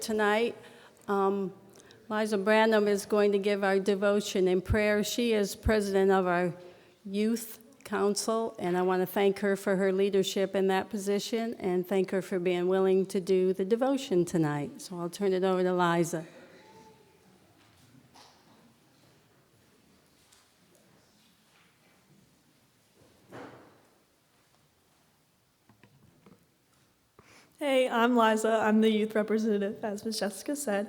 Tonight, Liza Branham is going to give our devotion and prayer. She is president of our youth council, and I want to thank her for her leadership in that position and thank her for being willing to do the devotion tonight. So I'll turn it over to Liza. Hey, I'm Liza. I'm the youth representative, as Ms. Jessica said.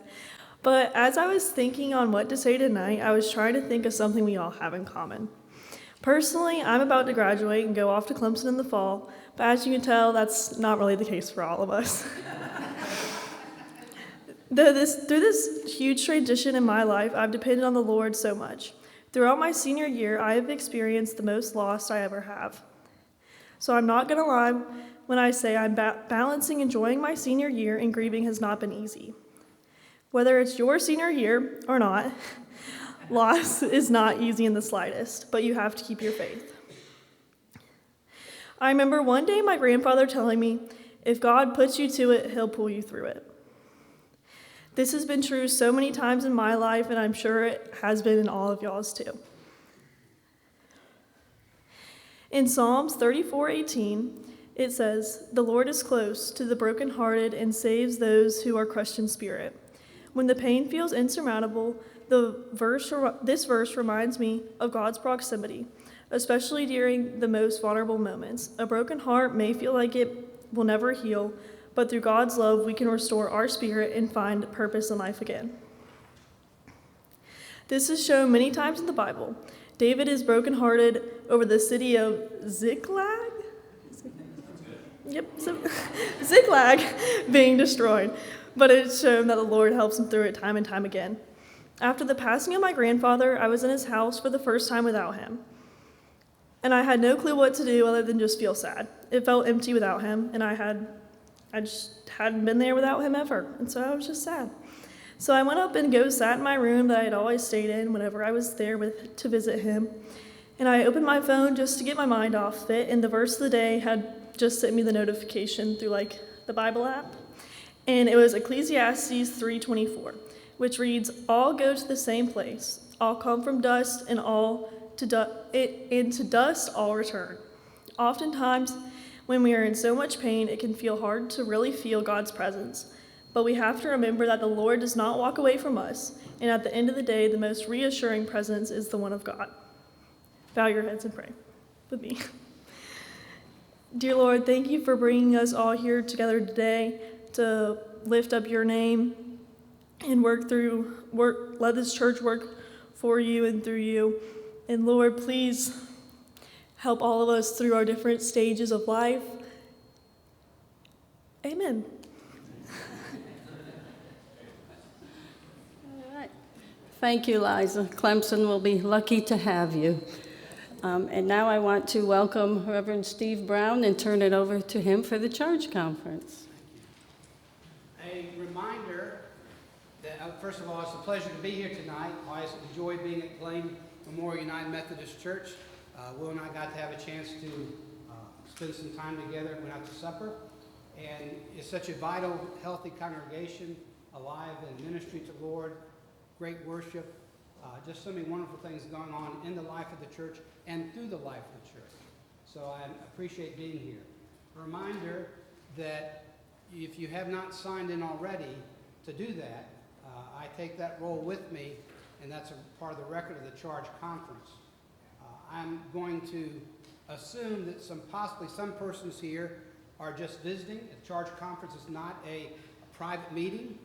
But as I was thinking on what to say tonight, I was trying to think of something we all have in common. Personally, I'm about to graduate and go off to Clemson in the fall, but as you can tell, that's not really the case for all of us. Through this huge transition in my life, I've depended on the Lord so much. Throughout my senior year, I have experienced the most loss I ever have. So I'm not going to lie when I say I'm balancing enjoying my senior year and grieving has not been easy. Whether it's your senior year or not, loss is not easy in the slightest, but you have to keep your faith. I remember one day my grandfather telling me, if God puts you to it, he'll pull you through it. This has been true so many times in my life, and I'm sure it has been in all of y'all's too. In Psalms 34:18, it says, "The Lord is close to the brokenhearted and saves those who are crushed in spirit." When the pain feels insurmountable, this verse reminds me of God's proximity, especially during the most vulnerable moments. A broken heart may feel like it will never heal, but through God's love, we can restore our spirit and find purpose in life again. This is shown many times in the Bible. David is brokenhearted over the city of Ziklag? Ziklag being destroyed, but it's shown that the Lord helps him through it time and time again. After the passing of my grandfather, I was in his house for the first time without him, and I had no clue what to do other than just feel sad. It felt empty without him, and I just hadn't been there without him ever, and so I was just sad. So I went up and sat in my room that I had always stayed in whenever I was there to visit him, and I opened my phone just to get my mind off it, and the verse of the day had just sent me the notification through the Bible app, and it was Ecclesiastes 3:24, which reads, "All go to the same place, all come from dust, and to dust all return." Oftentimes, when we are in so much pain, it can feel hard to really feel God's presence, but we have to remember that the Lord does not walk away from us, and at the end of the day, the most reassuring presence is the one of God. Bow your heads and pray with me. Dear Lord, thank you for bringing us all here together today to lift up your name and let this church work for you and through you. And Lord, please help all of us through our different stages of life. Amen. All right. Thank you, Liza. Clemson will be lucky to have you. And now I want to welcome Reverend Steve Brown and turn it over to him for the charge conference. A reminder that, first of all, it's a pleasure to be here tonight. I enjoyed being at Blaine Memorial United Methodist Church. Will and I got to have a chance to spend some time together, went out to supper. And it's such a vital, healthy congregation, alive in ministry to the Lord, great worship. Just so many wonderful things going on in the life of the church and through the life of the church. So I appreciate being here. A reminder that if you have not signed in already to do that, I take that role with me, and that's a part of the record of the Charge Conference. I'm going to assume that possibly some persons here are just visiting. A Charge Conference is not a private meeting.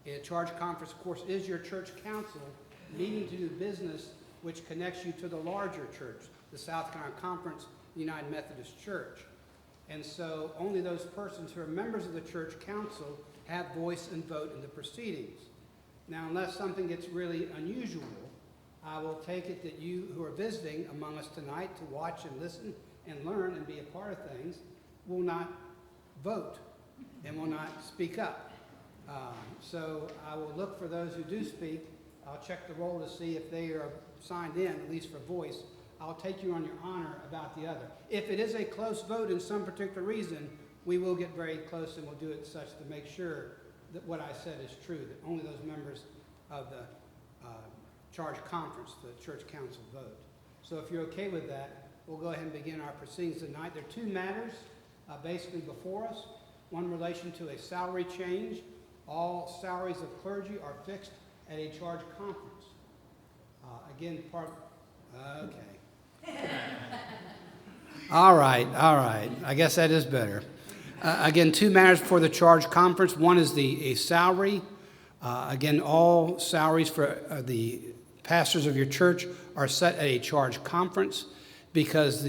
A Charge Conference, of course, is your church council meeting to do business, which connects you to the larger church, the South Carolina Conference, the United Methodist Church. And so only those persons who are members of the church council have voice and vote in the proceedings. Now, unless something gets really unusual, I will take it that you who are visiting among us tonight to watch and listen and learn and be a part of things will not vote and will not speak up. So I will look for those who do speak. I'll check the roll to see if they are signed in, at least for voice. I'll take you on your honor about the other. If it is a close vote in some particular reason, we will get very close and we'll do it such to make sure that what I said is true, that only those members of the charge conference, the church council vote. So if you're okay with that, we'll go ahead and begin our proceedings tonight. There are two matters basically before us. One in relation to a salary change. All salaries of clergy are fixed at a charge conference. Again, okay. All right. I guess that is better. Again, two matters before the charge conference. One is a salary. Again, all salaries for the pastors of your church are set at a charge conference because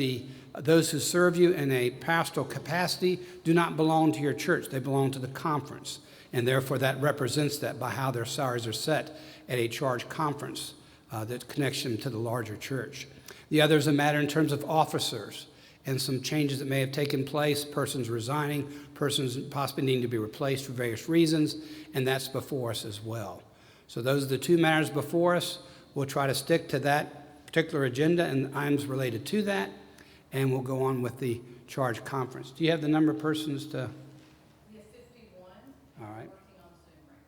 those who serve you in a pastoral capacity do not belong to your church. They belong to the conference. And therefore, that represents that by how their salaries are set at a charge conference that connects them to the larger church. The other is a matter in terms of officers and some changes that may have taken place, persons resigning, persons possibly needing to be replaced for various reasons, and that's before us as well. So those are the two matters before us. We'll try to stick to that particular agenda and items related to that, and we'll go on with the charge conference. Do you have the number of persons to? We have 51. All right. Working on Zoom right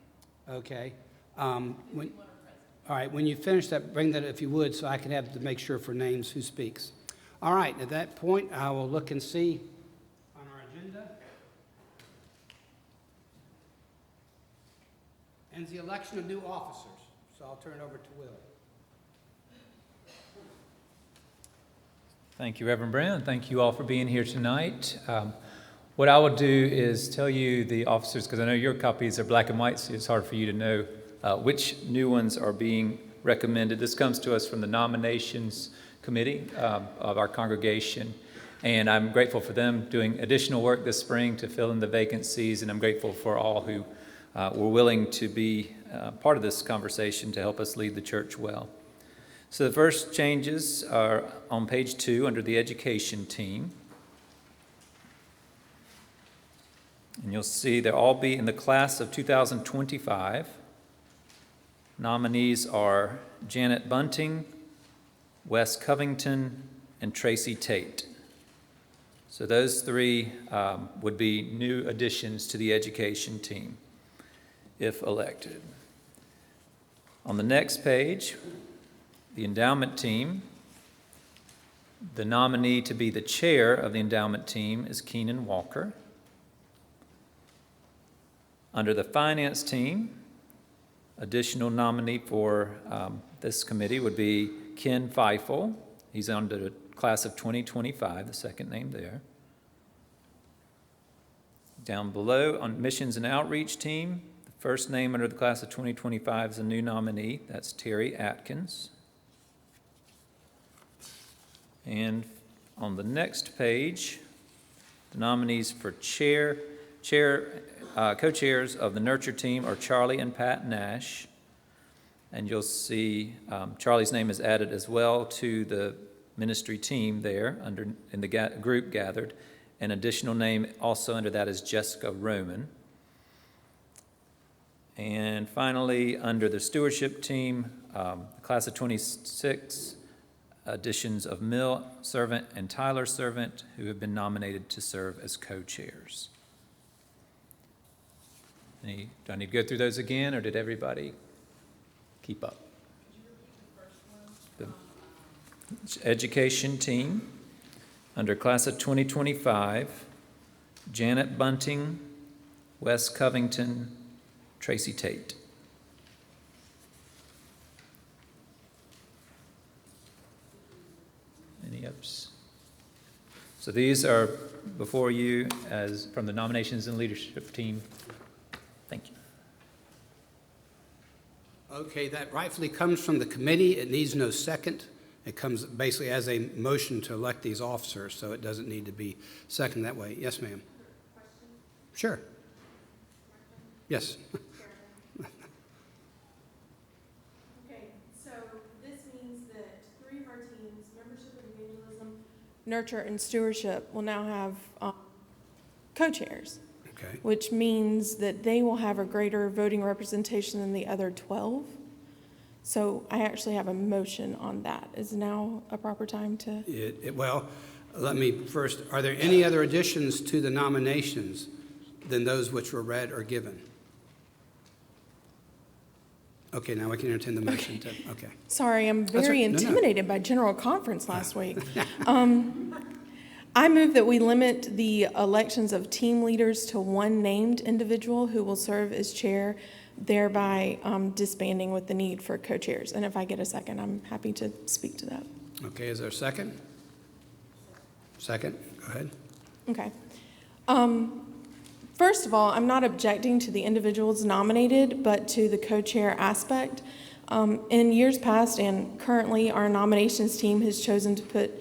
now. Okay. 51 are present. All right, when you finish that, bring that if you would, so I can have to make sure for names who speaks. All right, at that point, I will look and see on our agenda. And the election of new officers. So I'll turn it over to Will. Thank you, Reverend Brown. Thank you all for being here tonight. What I will do is tell you the officers, because I know your copies are black and white, so it's hard for you to know which new ones are being recommended. This comes to us from the nominations committee of our congregation, and I'm grateful for them doing additional work this spring to fill in the vacancies, and I'm grateful for all who were willing to be part of this conversation to help us lead the church well. So the first changes are on page 2 under the education team. And you'll see they'll all be in the class of 2025. Nominees are Janet Bunting, Wes Covington, and Tracy Tate. So those three would be new additions to the education team if elected. On the next page, the endowment team. The nominee to be the chair of the endowment team is Keenan Walker. Under the finance team, additional nominee for this committee would be Ken Feifel. He's under the class of 2025, the second name there. Down below, on missions and outreach team, the first name under the class of 2025 is a new nominee. That's Terry Atkins. And on the next page, the nominees for co-chairs of the nurture team are Charlie and Pat Nash. And you'll see Charlie's name is added as well to the ministry team there in the group gathered. An additional name also under that is Jessica Roman. And finally, under the stewardship team, the class of 26, additions of Mill Servant and Tyler Servant, who have been nominated to serve as co-chairs. Do I need to go through those again, or did everybody keep up? The education team, under class of 2025, Janet Bunting, Wes Covington, Tracy Tate. Any ups? So these are before you as from the nominations and leadership team. Thank you. Okay, that rightfully comes from the committee. It needs no second. It comes basically as a motion to elect these officers, so it doesn't need to be seconded that way. Yes, ma'am. Sure. Yes. Okay, so this means that 3 of our teams, membership and evangelism, nurture and stewardship, will now have co-chairs, Okay. which means that they will have a greater voting representation than the other 12. So I actually have a motion on that. Is now a proper time to? Well, let me first, are there any other additions to the nominations than those which were read or given? Okay, now we can entertain the motion to, okay. Sorry, I'm That's very right. No, no. intimidated by General Conference last week. I move that we limit the elections of team leaders to one named individual who will serve as chair, thereby disbanding with the need for co-chairs. And if I get a second, I'm happy to speak to that. Okay, is there a second? Second, go ahead. Okay. First of all, I'm not objecting to the individuals nominated, but to the co-chair aspect. In years past and currently, our nominations team has chosen to put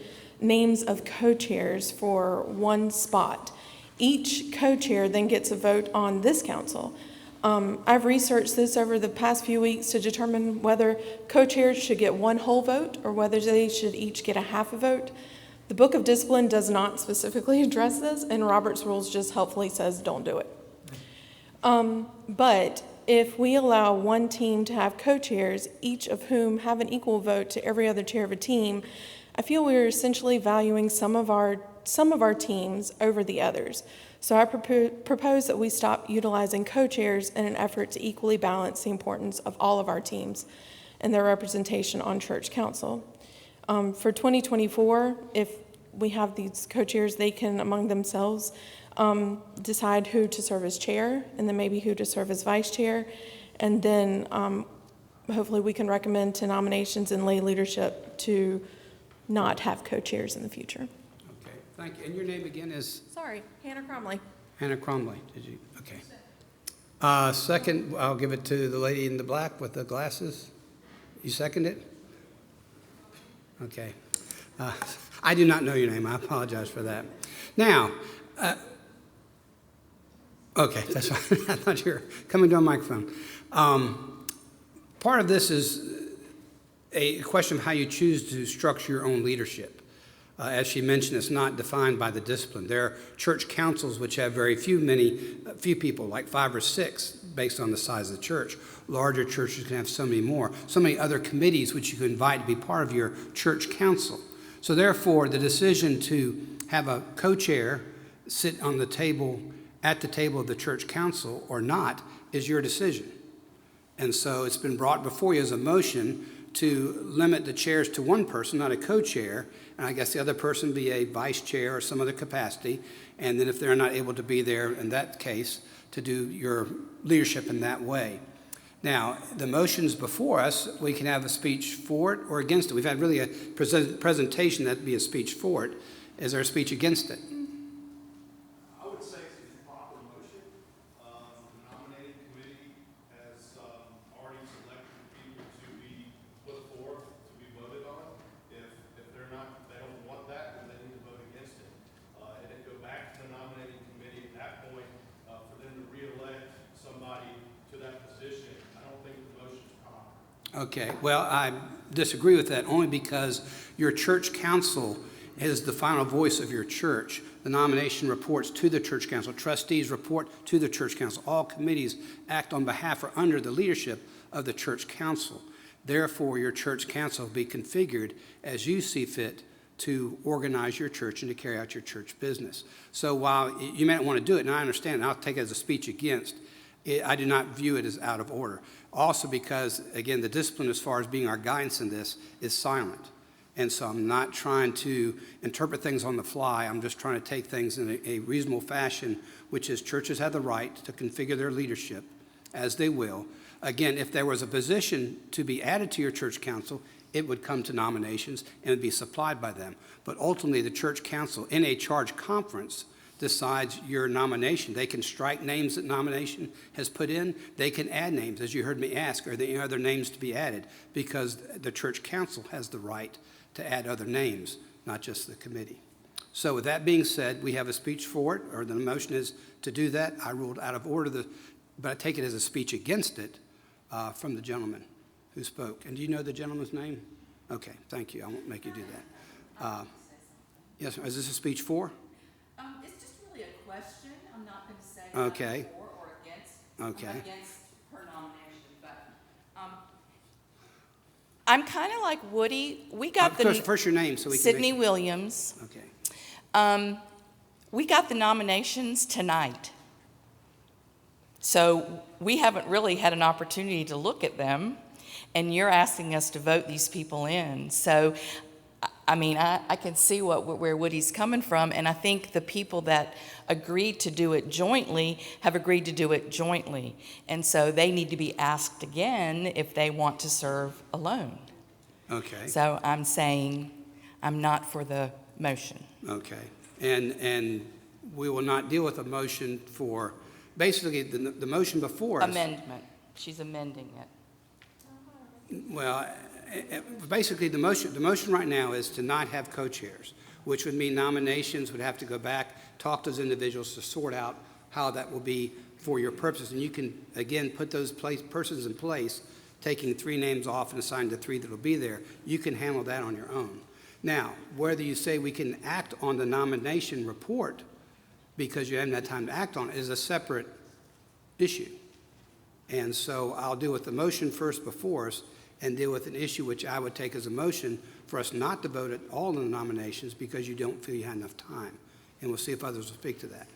names of co-chairs for one spot. Each co-chair then gets a vote on this council. I've researched this over the past few weeks to determine whether co-chairs should get one whole vote or whether they should each get a half a vote. The Book of Discipline does not specifically address this, and Robert's Rules just helpfully says don't do it. But if we allow one team to have co-chairs, each of whom have an equal vote to every other chair of a team, I feel we're essentially valuing some of our teams over the others. So I propose that we stop utilizing co-chairs in an effort to equally balance the importance of all of our teams and their representation on church council. For 2024, if we have these co-chairs, they can among themselves decide who to serve as chair and then maybe who to serve as vice chair. And then hopefully we can recommend to nominations and lay leadership to not have co-chairs in the future. Okay, thank you. And your name again is? Sorry, Hannah Cromley. Hannah Cromley, did you? Okay. Second, I'll give it to the lady in the black with the glasses. You second it? Okay. I do not know your name. I apologize for that. Now, okay, that's fine. I thought you were coming to a microphone. Part of this is a question of how you choose to structure your own leadership. As she mentioned, it's not defined by the discipline. There are church councils which have very few people, like 5 or 6, based on the size of the church. Larger churches can have so many more. So many other committees which you can invite to be part of your church council. So therefore, the decision to have a co-chair sit on the table, at the table of the church council or not, is your decision. And so it's been brought before you as a motion to limit the chairs to one person, not a co-chair, and I guess the other person be a vice chair or some other capacity, and then if they're not able to be there in that case, to do your leadership in that way. Now, the motions before us, we can have a speech for it or against it. We've had really a presentation that'd be a speech for it. Is there a speech against it? I would say it's a proper motion. The nominating committee has already selected people to be put forth, to be voted on. If they don't want that, then they need to vote against it. And then go back to the nominating committee at that point for them to re-elect somebody to that position. I don't think the motion's proper. Okay, well, I disagree with that only because your church council is the final voice of your church. The nomination reports to the church council. Trustees report to the church council. All committees act on behalf or under the leadership of the church council. Therefore, your church council will be configured as you see fit to organize your church and to carry out your church business. So while you may not want to do it, and I understand, and I'll take it as a speech against, I do not view it as out of order. Also because, again, the discipline as far as being our guidance in this is silent. And so I'm not trying to interpret things on the fly. I'm just trying to take things in a reasonable fashion, which is churches have the right to configure their leadership as they will. Again, if there was a position to be added to your church council, it would come to nominations and would be supplied by them. But ultimately, the church council, in a charge conference, decides your nomination. They can strike names that nomination has put in. They can add names. As you heard me ask, are there any other names to be added? Because the church council has the right to add other names, not just the committee. So with that being said, we have a speech for it, or the motion is to do that. I ruled out of order, but I take it as a speech against it from the gentleman who spoke. And do you know the gentleman's name? Okay, thank you. I won't make you do that. Yes, is this a speech for? It's just really a question. I'm not going to say Okay. for or against. Okay. I'm against her nomination, but I'm kind of like Woody. We got First your name so we can Sydney make Williams. Okay. We got the nominations tonight. So we haven't really had an opportunity to look at them, and you're asking us to vote these people in. So, I mean, I can see where Woody's coming from, and I think the people that agreed to do it jointly have agreed to do it jointly. And so they need to be asked again if they want to serve alone. Okay. So I'm saying I'm not for the motion. Okay. And we will not deal with a motion for, basically, the motion before us. Amendment. She's amending it. Well, basically, the motion right now is to not have co-chairs, which would mean nominations would have to go back, talk to those individuals to sort out how that will be for your purposes. And you can, again, put those persons in place, taking 3 names off and assigning the 3 that will be there. You can handle that on your own. Now, whether you say we can act on the nomination report because you haven't had time to act on it is a separate issue. And so I'll deal with the motion first before us and deal with an issue which I would take as a motion for us not to vote at all in the nominations because you don't feel you had enough time. And we'll see if others will speak to that.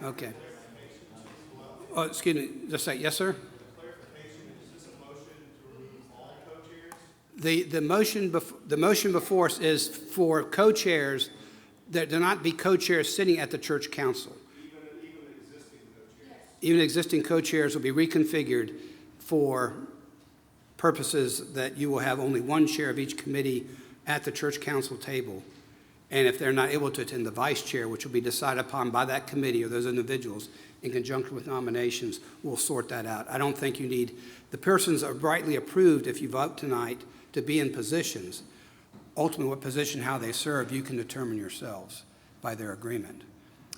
Okay. Oh, excuse me, just say, yes, sir? The motion before us is for co-chairs, that there not be co-chairs sitting at the church council. Even existing co-chairs will be reconfigured for purposes that you will have only 1 chair of each committee at the church council table. And if they're not able to attend, the vice chair, which will be decided upon by that committee or those individuals in conjunction with nominations, will sort that out. I don't think you need, the persons are rightly approved if you vote tonight to be in positions. Ultimately, what position, how they serve, you can determine yourselves by their agreement.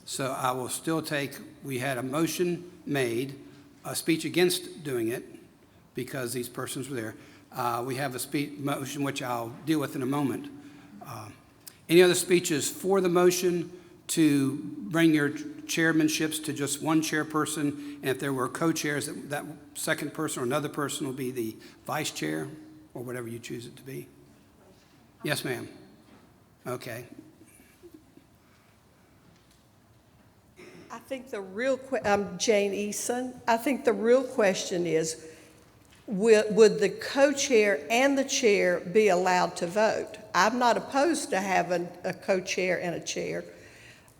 So I will still take, we had a motion made, a speech against doing it because these persons were there. We have a motion which I'll deal with in a moment. Any other speeches for the motion to bring your chairmanships to just 1 chairperson? And if there were co-chairs, that second person or another person will be the vice chair or whatever you choose it to be? Yes, ma'am. Okay. I think the real, I'm Jane Eason. I think the real question is, would the co-chair and the chair be allowed to vote? I'm not opposed to having a co-chair and a chair,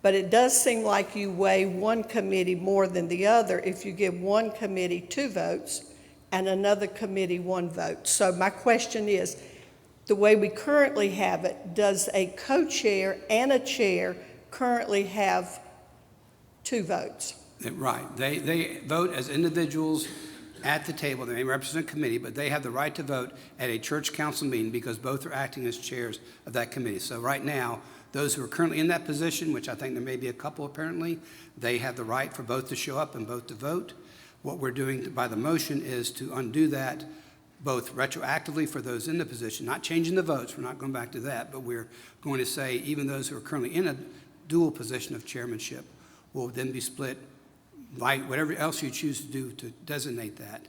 but it does seem like you weigh one committee more than the other if you give one committee 2 votes and another committee 1 vote. So my question is, the way we currently have it, does a co-chair and a chair currently have 2 votes? Right. They vote as individuals at the table. They may represent a committee, but they have the right to vote at a church council meeting because both are acting as chairs of that committee. So right now, those who are currently in that position, which I think there may be a couple apparently, they have the right for both to show up and both to vote. What we're doing by the motion is to undo that both retroactively for those in the position, not changing the votes, we're not going back to that, but we're going to say even those who are currently in a dual position of chairmanship will then be split by whatever else you choose to do to designate that.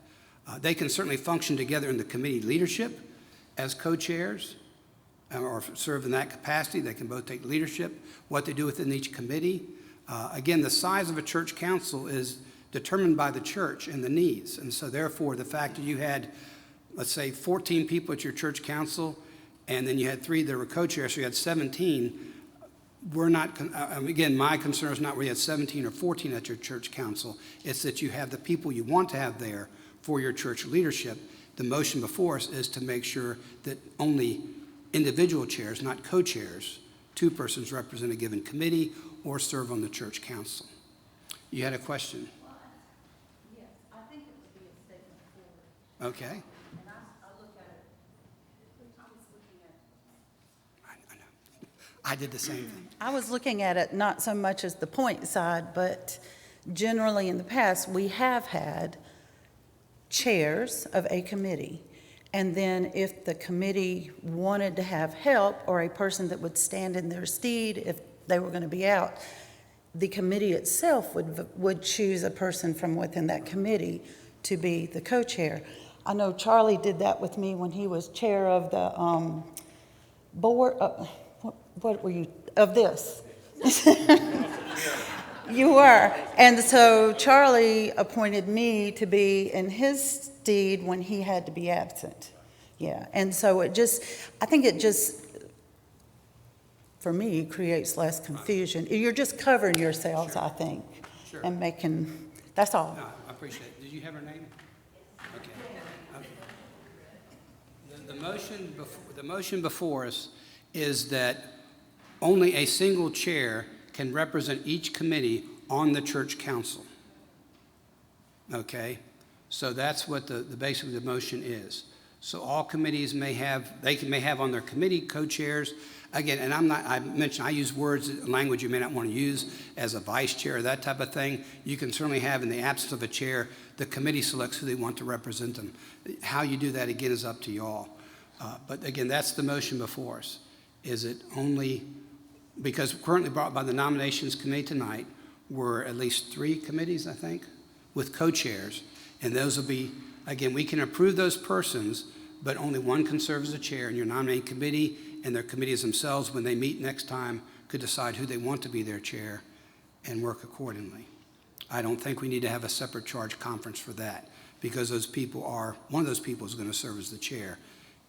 They can certainly function together in the committee leadership as co-chairs or serve in that capacity. They can both take leadership, what they do within each committee. Again, the size of a church council is determined by the church and the needs. And so therefore, the fact that you had, let's say, 14 people at your church council, and then you had 3 that were co-chairs, so you had 17, we're not, again, my concern is not whether you had 17 or 14 at your church council. It's that you have the people you want to have there for your church leadership. The motion before us is to make sure that only individual chairs, not co-chairs, 2 persons represent a given committee or serve on the church council. You had a question? Yes, I think it would be a statement forward. Okay. And I look at it, I was looking at I know. I did the same thing. I was looking at it not so much as the point side, but generally in the past, we have had chairs of a committee. And then if the committee wanted to have help or a person that would stand in their stead if they were going to be out, the committee itself would choose a person from within that committee to be the co-chair. I know Charlie did that with me when he was chair of the board, what were you, of this. You were. And so Charlie appointed me to be in his stead when he had to be absent. Yeah, and so I think it just, for me, creates less confusion. You're just covering yourselves, I think, Sure. and making, that's all. No, I appreciate it. Did you have her name? Okay. The motion before us is that only a single chair can represent each committee on the church council. Okay? So that's what basically the motion is. So all committees may have on their committee co-chairs. Again, and I mentioned I use language you may not want to use as a vice chair or that type of thing. You can certainly have, in the absence of a chair, the committee selects who they want to represent them. How you do that, again, is up to you all. But again, that's the motion before us. Is it only, because currently brought by the nominations committee tonight were at least 3 committees, I think, with co-chairs. And those will be, again, we can approve those persons, but only one can serve as a chair, and your nominating committee and their committees themselves, when they meet next time, could decide who they want to be their chair and work accordingly. I don't think we need to have a separate charge conference for that, because one of those people is going to serve as the chair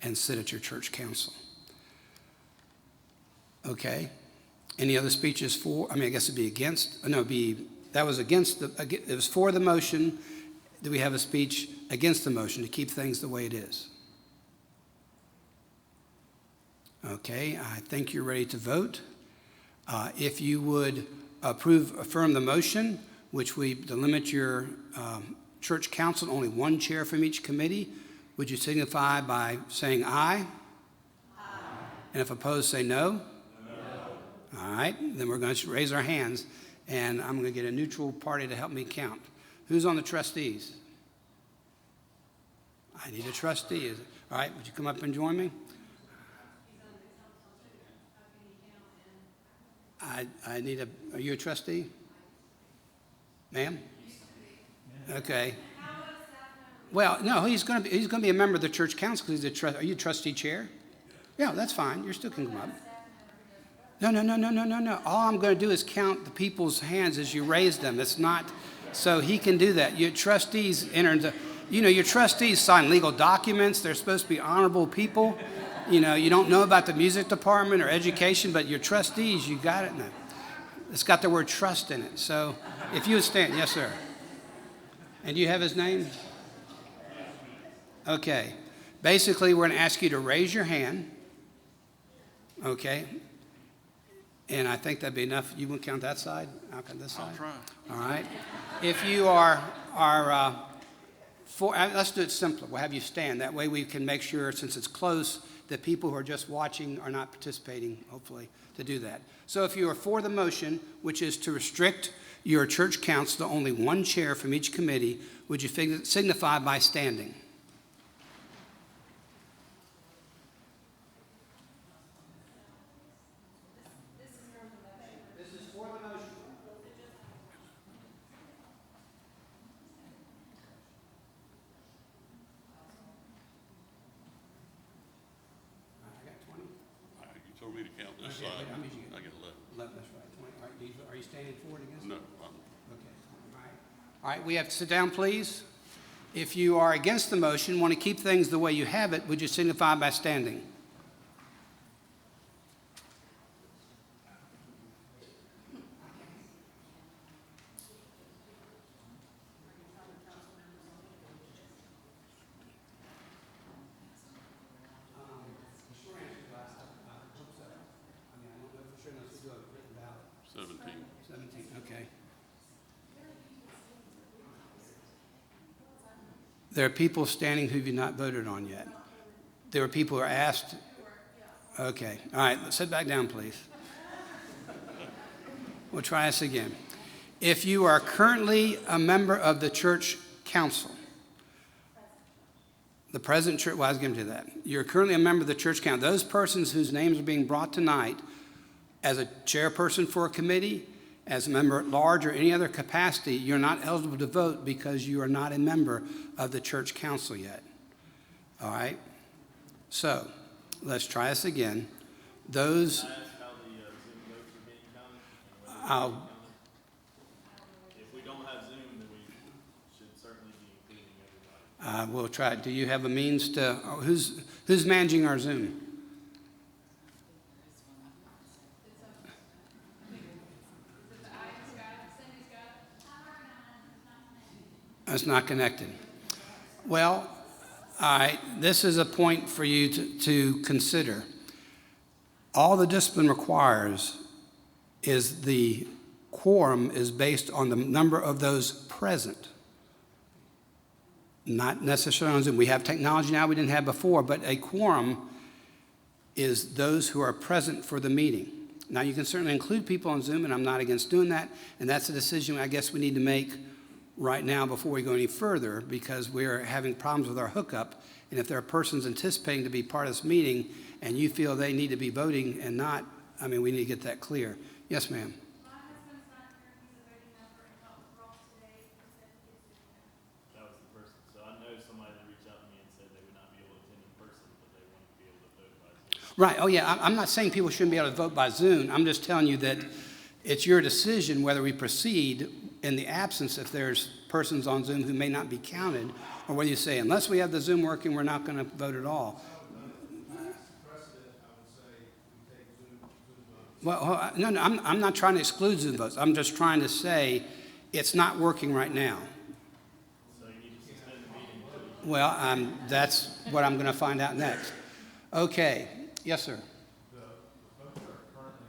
and sit at your church council. Okay. Any other speeches for? I guess it'd be against. No, that was against it was for the motion. Do we have a speech against the motion to keep things the way it is? Okay, I think you're ready to vote. If you would affirm the motion, which we delimit your church council to only one chair from each committee, would you signify by saying aye? Aye. And if opposed, say no? No. All right, then we're going to raise our hands, and I'm going to get a neutral party to help me count. Who's on the trustees? I need a trustee. All right, would you come up and join me? I need are you a trustee? Ma'am? Okay. Well, no, he's going to be a member of the church council because he's are you a trustee chair? Yeah, that's fine. You still can come up. No. All I'm going to do is count the people's hands as you raise them. It's not, so he can do that. Your trustees enter into, your trustees sign legal documents. They're supposed to be honorable people. You don't know about the music department or education, but your trustees, you got it now. It's got the word trust in it. So if you would stand, yes, sir. And do you have his name? Okay. Basically, we're going to ask you to raise your hand. Okay. And I think that'd be enough. You won't count that side? I'll count this side. I'll try. All right. If you are for, let's do it simpler. We'll have you stand. That way we can make sure, since it's close, that people who are just watching are not participating, hopefully, to do that. So if you are for the motion, which is to restrict your church council to only one chair from each committee, would you signify by standing? This is for the motion. I got 20. You told me to count this Okay, side. how many did you get? I get 11. 11, that's right. 20. All right, are you standing for it against it? No, Okay. All right, we have to sit down, please. If you are against the motion, want to keep things the way you have it, would you signify by standing? I don't know for sure unless we do a written ballot. 17. 17, okay. There are people standing who have not voted on yet. There were people who are asked. Okay, all right, let's sit back down, please. We'll try this again. If you are currently a member of the church council, the present church, well, I was getting to that. You're currently a member of the church council. Those persons whose names are being brought tonight as a chairperson for a committee, as a member at large or any other capacity, you're not eligible to vote because you are not a member of the church council yet. All right? So, let's try this again. We'll try, do you have a means to, who's managing our Zoom? It's not connected. Well, all right, this is a point for you to consider. All the discipline requires is the quorum is based on the number of those present. Not necessarily on Zoom. We have technology now we didn't have before, but a quorum is those who are present for the meeting. Now, you can certainly include people on Zoom, and I'm not against doing that, and that's a decision I guess we need to make right now before we go any further, because we're having problems with our hookup, and if there are persons anticipating to be part of this meeting, and you feel they need to be voting and not, I mean, we need to get that clear. Yes, ma'am. My husband's not here, he's a voting member and helped Ross today, he said he is doing that. That was the person. So I know somebody that reached out to me and said they would not be able to attend in person, but they wanted to be able to vote by Zoom. Right, oh yeah, I'm not saying people shouldn't be able to vote by Zoom. I'm just telling you that it's your decision whether we proceed in the absence if there's persons on Zoom who may not be counted, or whether you say, unless we have the Zoom working, we're not going to vote at all. Well, no, I'm not trying to exclude Zoom votes. I'm just trying to say it's not working right now. So you need to suspend the meeting. Well, that's what I'm going to find out next. Okay, yes, sir. The folks that are currently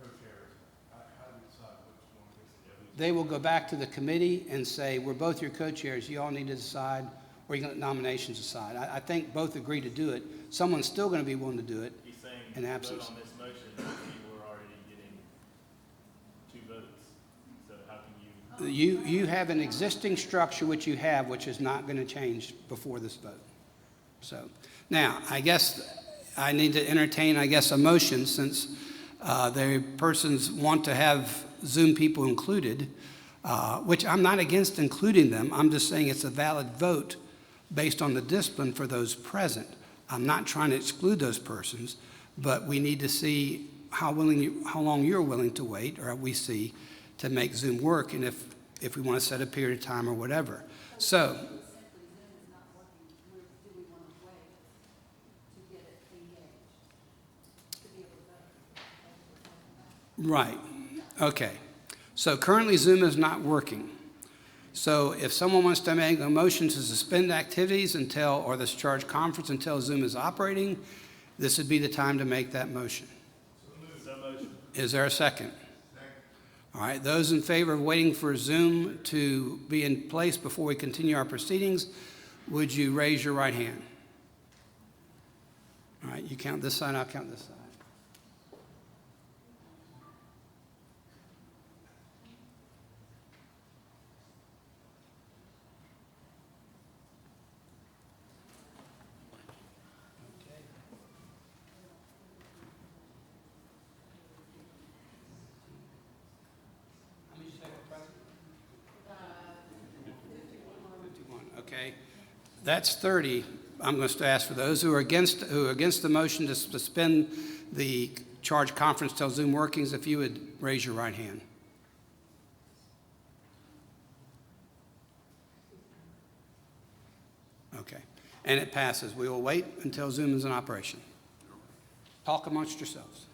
co-chairs, how do we decide which one gets to go? They will go back to the committee and say, we're both your co-chairs, you all need to decide, or you can let nominations decide. I think both agree to do it. Someone's still going to be willing to do it He's saying in to vote absence. on this motion, people are already getting 2 votes. So how can you? You have an existing structure which you have, which is not going to change before this vote. So, now, I guess I need to entertain, I guess, a motion since the persons want to have Zoom people included, which I'm not against including them. I'm just saying it's a valid vote based on the discipline for those present. I'm not trying to exclude those persons, but we need to see how long you're willing to wait, or we see, to make Zoom work, and if we want to set a period of time or whatever. So, right, okay. So currently Zoom is not working. So if someone wants to make a motion to suspend activities until, or this charge conference until Zoom is operating, this would be the time to make that motion. Is there a second? All right, those in favor of waiting for Zoom to be in place before we continue our proceedings, would you raise your right hand? All right, you count this side, I'll count this side. Okay, that's 30. I'm going to ask for those who are against the motion to suspend the charge conference till Zoom workings, if you would raise your right hand. Okay, and it passes. We will wait until Zoom is in operation. Talk amongst yourselves.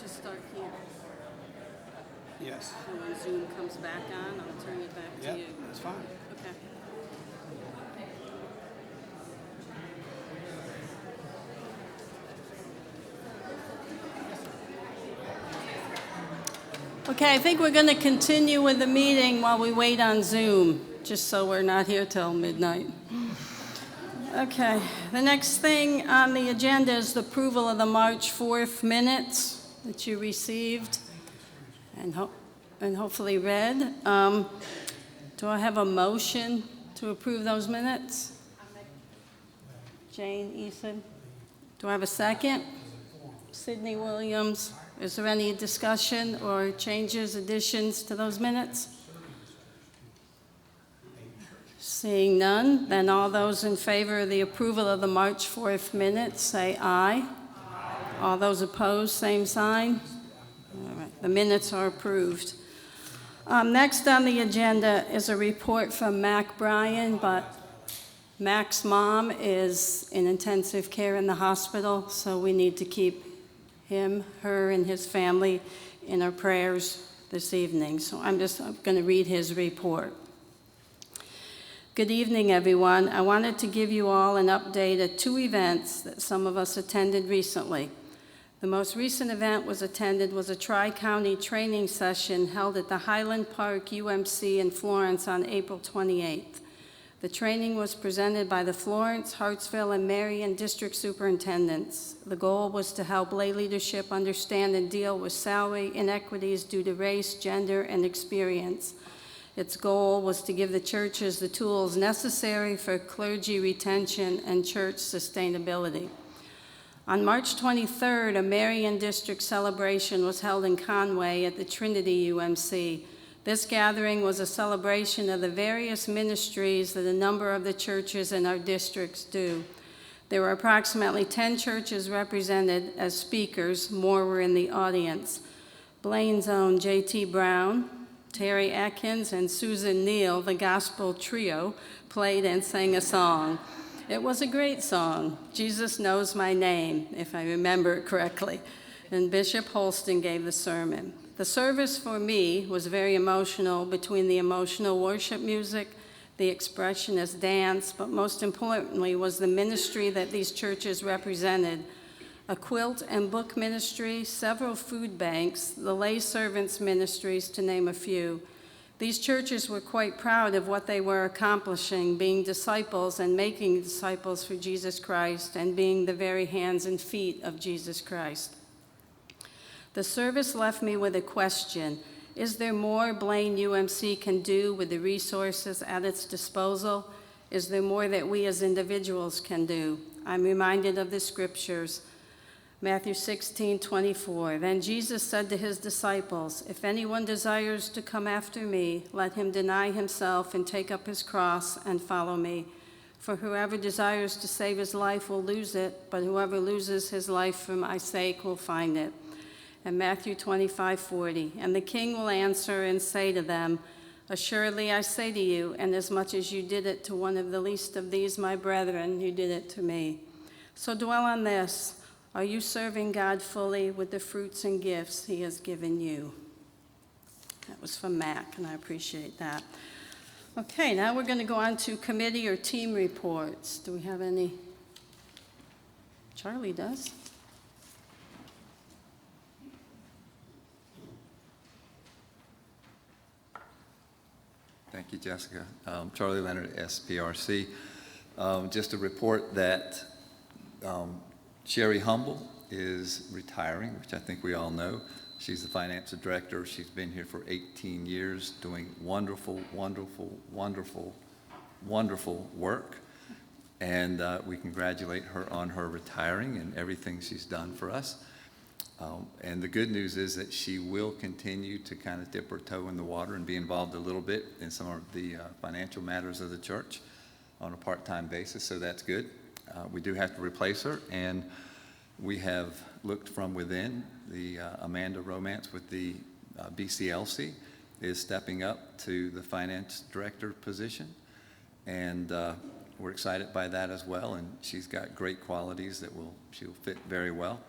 to start here. Yes. So when Zoom comes back on, I'll turn it back to Yep, you. that's fine. Okay. Okay, I think we're going to continue with the meeting while we wait on Zoom, just so we're not here till midnight. Okay, the next thing on the agenda is the approval of the March 4th minutes that you received and hopefully read. Do I have a motion to approve those minutes? Jane Eason. Do I have a second? Sydney Williams. Is there any discussion or changes, additions to those minutes? Seeing none, then all those in favor of the approval of the March 4th minutes say aye. All those opposed, same sign. All right, the minutes are approved. Next on the agenda is a report from Mac Bryan, but Mac's mom is in intensive care in the hospital, so we need to keep him, her, and his family in our prayers this evening. So I'm going to read his report. Good evening, everyone. I wanted to give you all an update at two events that some of us attended recently. The most recent event was a Tri-County training session held at the Highland Park UMC in Florence on April 28th. The training was presented by the Florence, Hartsville, and Marion District Superintendents. The goal was to help lay leadership understand and deal with salary inequities due to race, gender, and experience. Its goal was to give the churches the tools necessary for clergy retention and church sustainability. On March 23rd, a Marion District celebration was held in Conway at the Trinity UMC. This gathering was a celebration of the various ministries that a number of the churches in our districts do. There were approximately 10 churches represented as speakers. More were in the audience. Blaine's own J.T. Brown, Terry Atkins, and Susan Neal, the gospel trio, played and sang a song. It was a great song, Jesus Knows My Name, if I remember it correctly, and Bishop Holston gave the sermon. The service for me was very emotional, between the emotional worship music, the expressionist dance, but most importantly was the ministry that these churches represented. A quilt and book ministry, several food banks, the lay servants ministries, to name a few. These churches were quite proud of what they were accomplishing, being disciples and making disciples for Jesus Christ and being the very hands and feet of Jesus Christ. The service left me with a question. Is there more Blaine UMC can do with the resources at its disposal? Is there more that we as individuals can do? I'm reminded of the scriptures. Matthew 16:24. Then Jesus said to his disciples, if anyone desires to come after me, let him deny himself and take up his cross and follow me. For whoever desires to save his life will lose it, but whoever loses his life for my sake will find it. And Matthew 25:40. And the king will answer and say to them, assuredly I say to you, inasmuch as you did it to one of the least of these my brethren, you did it to me. So dwell on this. Are you serving God fully with the fruits and gifts he has given you? That was from Mac, and I appreciate that. Okay, now we're going to go on to committee or team reports. Do we have any? Charlie does. Thank you, Jessica. Charlie Leonard, SPRC. Just a report that Sherry Humble is retiring, which I think we all know. She's the finance director. She's been here for 18 years doing wonderful, wonderful, wonderful, wonderful work. And we congratulate her on her retiring and everything she's done for us. And the good news is that she will continue to kind of dip her toe in the water and be involved a little bit in some of the financial matters of the church on a part-time basis, so that's good. We do have to replace her, and we have looked from within. The Amanda Romance with the BCLC is stepping up to the finance director position, and we're excited by that as well, and she's got great qualities that she'll fit very well.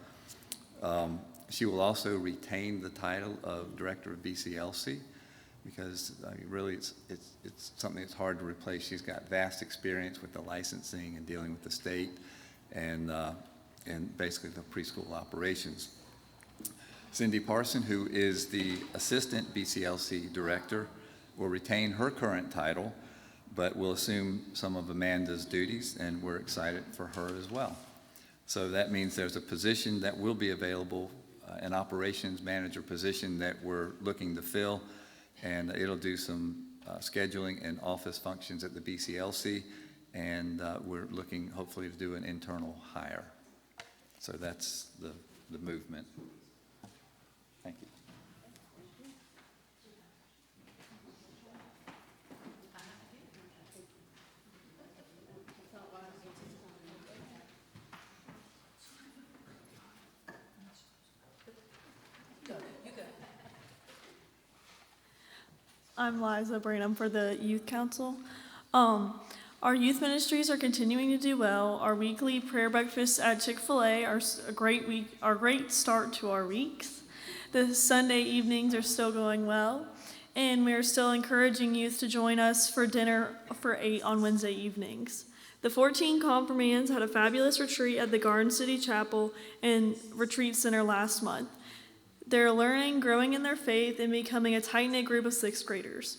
She will also retain the title of Director of BCLC because really it's something that's hard to replace. She's got vast experience with the licensing and dealing with the state and basically the preschool operations. Cindy Parson, who is the Assistant BCLC Director, will retain her current title, but will assume some of Amanda's duties, and we're excited for her as well. So that means there's a position that will be available, an operations manager position that we're looking to fill, and it'll do some scheduling and office functions at the BCLC, and we're looking hopefully to do an internal hire. So that's the movement. Thank you. I'm Liza Branham for the Youth Council. Our youth ministries are continuing to do well. Our weekly prayer breakfasts at Chick-fil-A are a great start to our weeks. The Sunday evenings are still going well, and we are still encouraging youth to join us for dinner for 8 on Wednesday evenings. The 14 confirmands had a fabulous retreat at the Garden City Chapel and Retreat Center last month. They're learning, growing in their faith, and becoming a tight-knit group of 6th graders.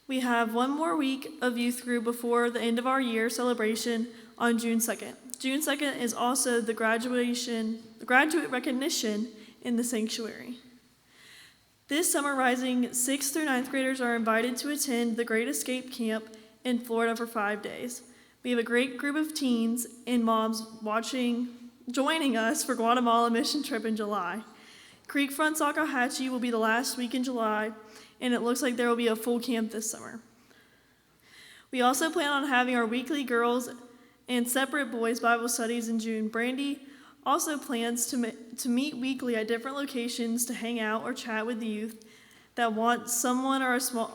We have one more week of youth group before the end of our year celebration on June 2nd. June 2nd is also the graduate recognition in the sanctuary. This summer, rising 6th through 9th graders are invited to attend the Great Escape Camp in Florida for 5 days. We have a great group of teens and moms joining us for Guatemala mission trip in July. Creekfront Salkehatchie will be the last week in July, and it looks like there will be a full camp this summer. We also plan on having our weekly girls and separate boys Bible studies in June. Brandy also plans to meet weekly at different locations to hang out or chat with the youth that want some one-on-one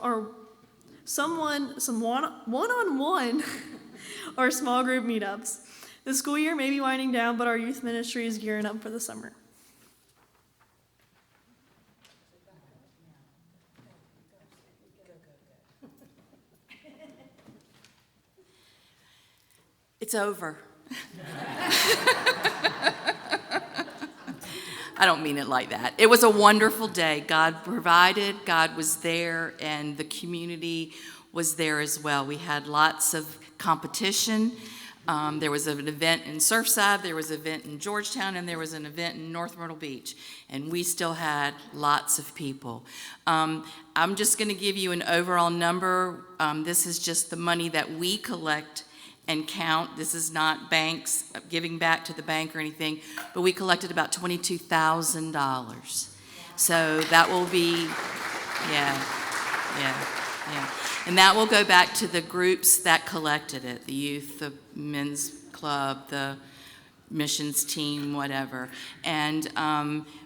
or small group meetups. The school year may be winding down, but our youth ministry is gearing up for the summer. It's over. I don't mean it like that. It was a wonderful day. God provided, God was there, and the community was there as well. We had lots of competition. There was an event in Surfside, there was an event in Georgetown, and there was an event in North Myrtle Beach, and we still had lots of people. I'm just going to give you an overall number. This is just the money that we collect and count. This is not banks giving back to the bank or anything, but we collected about $22,000. So that will be, yeah. And that will go back to the groups that collected it, the youth, the men's club, the missions team, whatever. And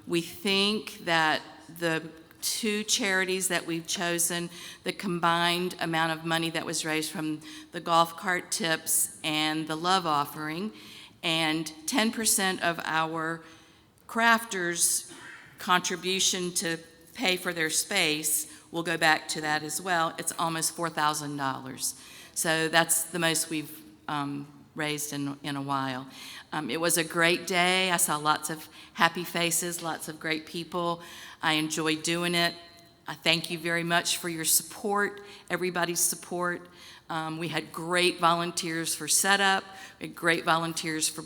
we think that the 2 charities that we've chosen, the combined amount of money that was raised from the golf cart tips and the love offering, and 10% of our crafters' contribution to pay for their space will go back to that as well. It's almost $4,000. So that's the most we've raised in a while. It was a great day. I saw lots of happy faces, lots of great people. I enjoyed doing it. I thank you very much for your support, everybody's support. We had great volunteers for setup, we had great volunteers for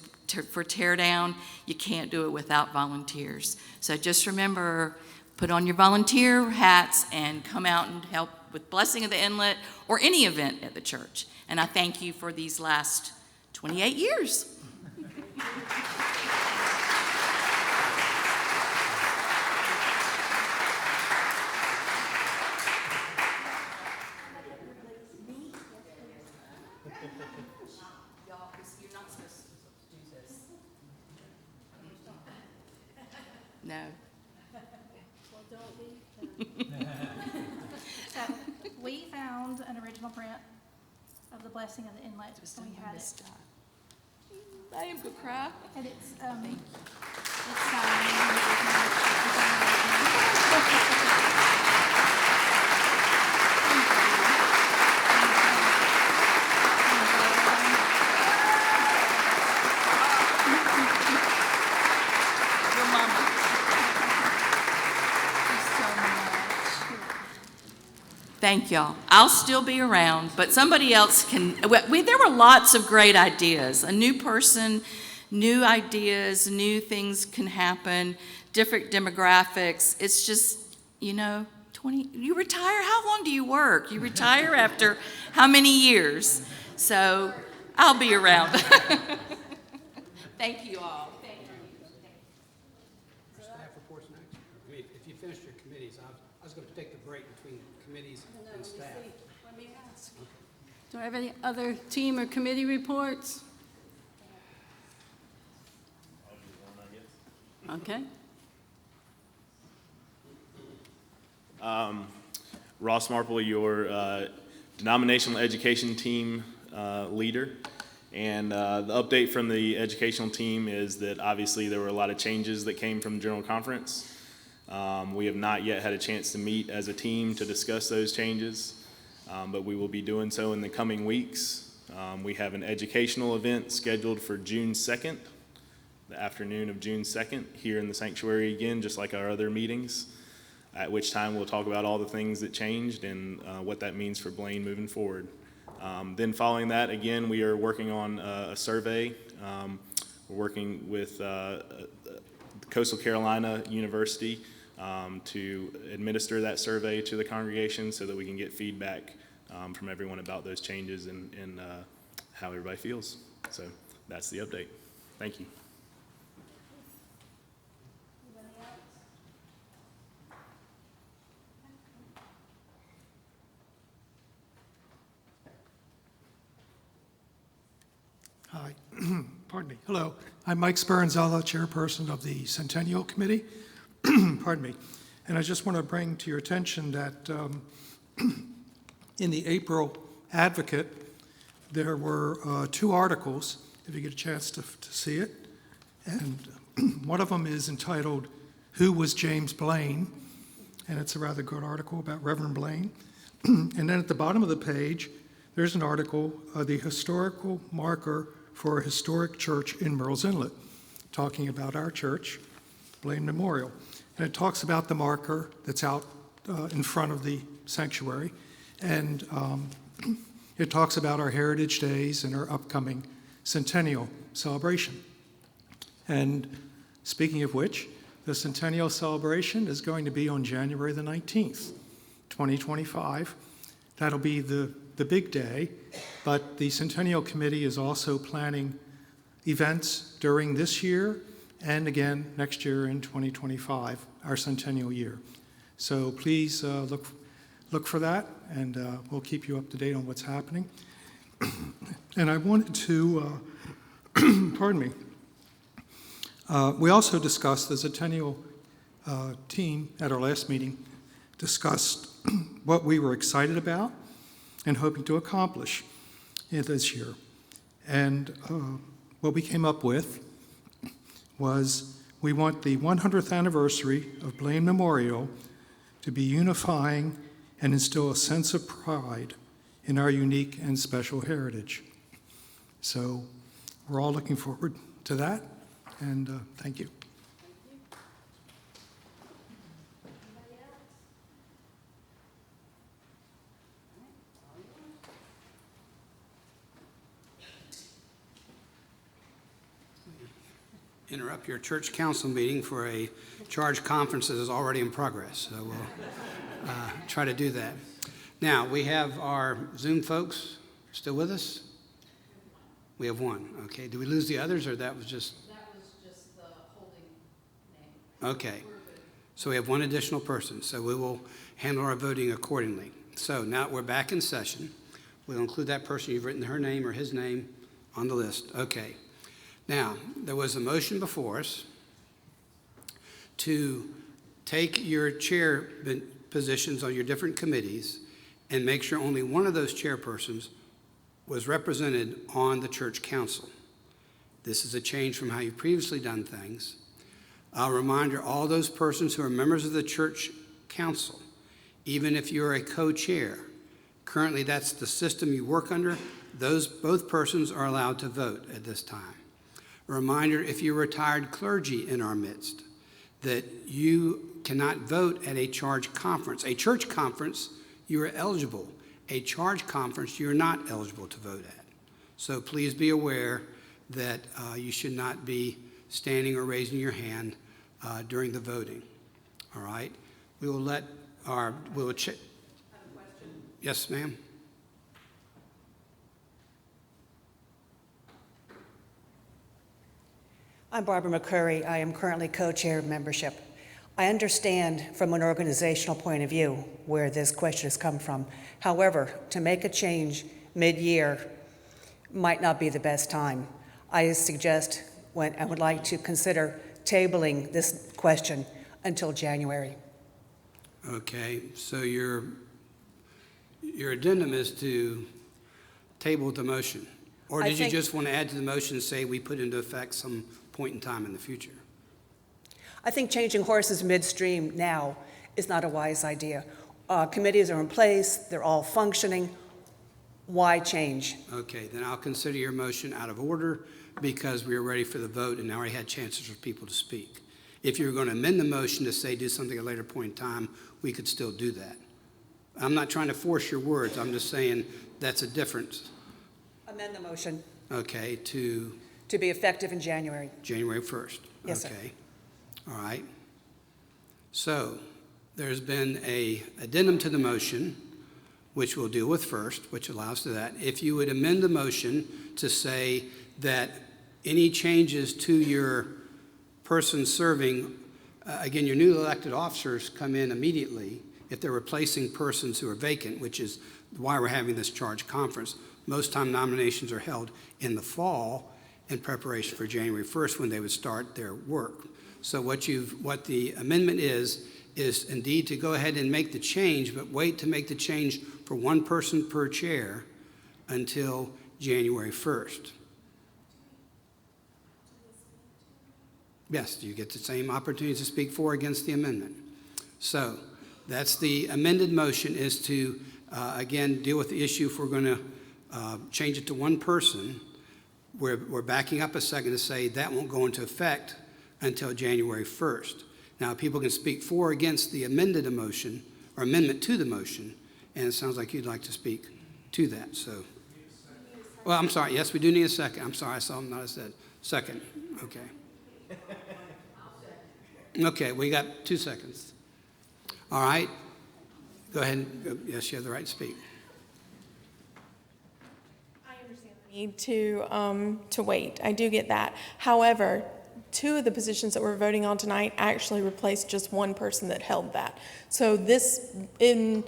tear down. You can't do it without volunteers. So just remember, put on your volunteer hats and come out and help with Blessing of the Inlet or any event at the church. And I thank you for these last 28 years. No. So we found an original print of the Blessing of the Inlet, and we had it. I am gonna cry. And it's Thank y'all. I'll still be around, but somebody else can. There were lots of great ideas. A new person, new ideas, new things can happen, different demographics. It's just, 20, you retire, how long do you work? You retire after how many years? So I'll be around. Thank you all. Staff reports next. I mean, if you finish your committees, I was going to take the break between committees and staff. Let me ask. Do I have any other team or committee reports? Okay. Ross Marple, your denominational education team leader. And the update from the educational team is that obviously there were a lot of changes that came from the General Conference. We have not yet had a chance to meet as a team to discuss those changes, but we will be doing so in the coming weeks. We have an educational event scheduled for June 2nd, the afternoon of June 2nd, here in the sanctuary again, just like our other meetings, at which time we'll talk about all the things that changed and what that means for Blaine moving forward. Then following that, again, we are working on a survey. We're working with Coastal Carolina University to administer that survey to the congregation so that we can get feedback from everyone about those changes and how everybody feels. So that's the update. Thank you. Hi, pardon me. Hello, I'm Mike Speranzella, chairperson of the Centennial Committee. Pardon me. And I just want to bring to your attention that in the April Advocate, there were 2 articles, if you get a chance to see it. And one of them is entitled, "Who Was James Blaine?" And it's a rather good article about Reverend Blaine. And then at the bottom of the page, there's an article, "The Historical Marker for a Historic Church in Murrells Inlet," talking about our church, Blaine Memorial. And it talks about the marker that's out in front of the sanctuary. And it talks about our Heritage Days and our upcoming centennial celebration. And speaking of which, the centennial celebration is going to be on January the 19th, 2025. That'll be the big day, but the Centennial Committee is also planning events during this year and again next year in 2025, our centennial year. So please look for that, and we'll keep you up to date on what's happening. And I wanted to, pardon me, we also discussed, the Centennial team at our last meeting, discussed what we were excited about and hoping to accomplish this year. And what we came up with was we want the 100th anniversary of Blaine Memorial to be unifying and instill a sense of pride in our unique and special heritage. So we're all looking forward to that, and thank you. Interrupt your church council meeting for a charge conference that is already in progress. So we'll try to do that. Now, we have our Zoom folks still with us? We have one. Okay. Did we lose the others, or that was just? That was just the holding name. Okay. So we have one additional person. So we will handle our voting accordingly. So now we're back in session. We'll include that person. You've written her name or his name on the list. Okay. Now, there was a motion before us to take your chair positions on your different committees and make sure only one of those chairpersons was represented on the church council. This is a change from how you've previously done things. A reminder, all those persons who are members of the church council, even if you're a co-chair, currently that's the system you work under, both persons are allowed to vote at this time. A reminder, if you're retired clergy in our midst, that you cannot vote at a charge conference. A church conference, you are eligible. A charge conference, you're not eligible to vote at. So please be aware that you should not be standing or raising your hand during the voting. All right? We will let our, we will check. I have a question. Yes, ma'am? I'm Barbara McCurry. I am currently co-chair of membership. I understand from an organizational point of view where this question has come from. However, to make a change mid-year might not be the best time. I suggest I would like to consider tabling this question until January. Okay, so your addendum is to table the motion? Or I did you think- just want to add to the motion and say we put into effect some point in time in the future? I think changing horses midstream now is not a wise idea. Committees are in place, they're all functioning. Why change? Okay, then I'll consider your motion out of order because we are ready for the vote and already had chances for people to speak. If you're going to amend the motion to say do something at a later point in time, we could still do that. I'm not trying to force your words, I'm just saying that's a difference. Amend the motion Okay, to to be effective in January. January 1st. Yes, sir. Okay, all right. So there's been a addendum to the motion, which we'll deal with first, which allows to that. If you would amend the motion to say that any changes to your person serving, again, your new elected officers come in immediately if they're replacing persons who are vacant, which is why we're having this charge conference. Most time nominations are held in the fall in preparation for January 1st when they would start their work. So what the amendment is indeed to go ahead and make the change, but wait to make the change for one person per chair until January 1st. Yes, you get the same opportunities to speak for or against the amendment. So that's the amended motion is to, again, deal with the issue if we're going to change it to one person. We're backing up a second to say that won't go into effect until January 1st. Now, people can speak for or against the amended motion or amendment to the motion, and it sounds like you'd like to speak to that. So, well, I'm sorry. Yes, we do need a second. I'm sorry. I saw him not I said second. Okay. Okay, we got 2 seconds. All right. Go ahead. Yes, you have the right to speak. I understand the need to wait. I do get that. However, 2 of the positions that we're voting on tonight actually replaced just one person that held that. So this, in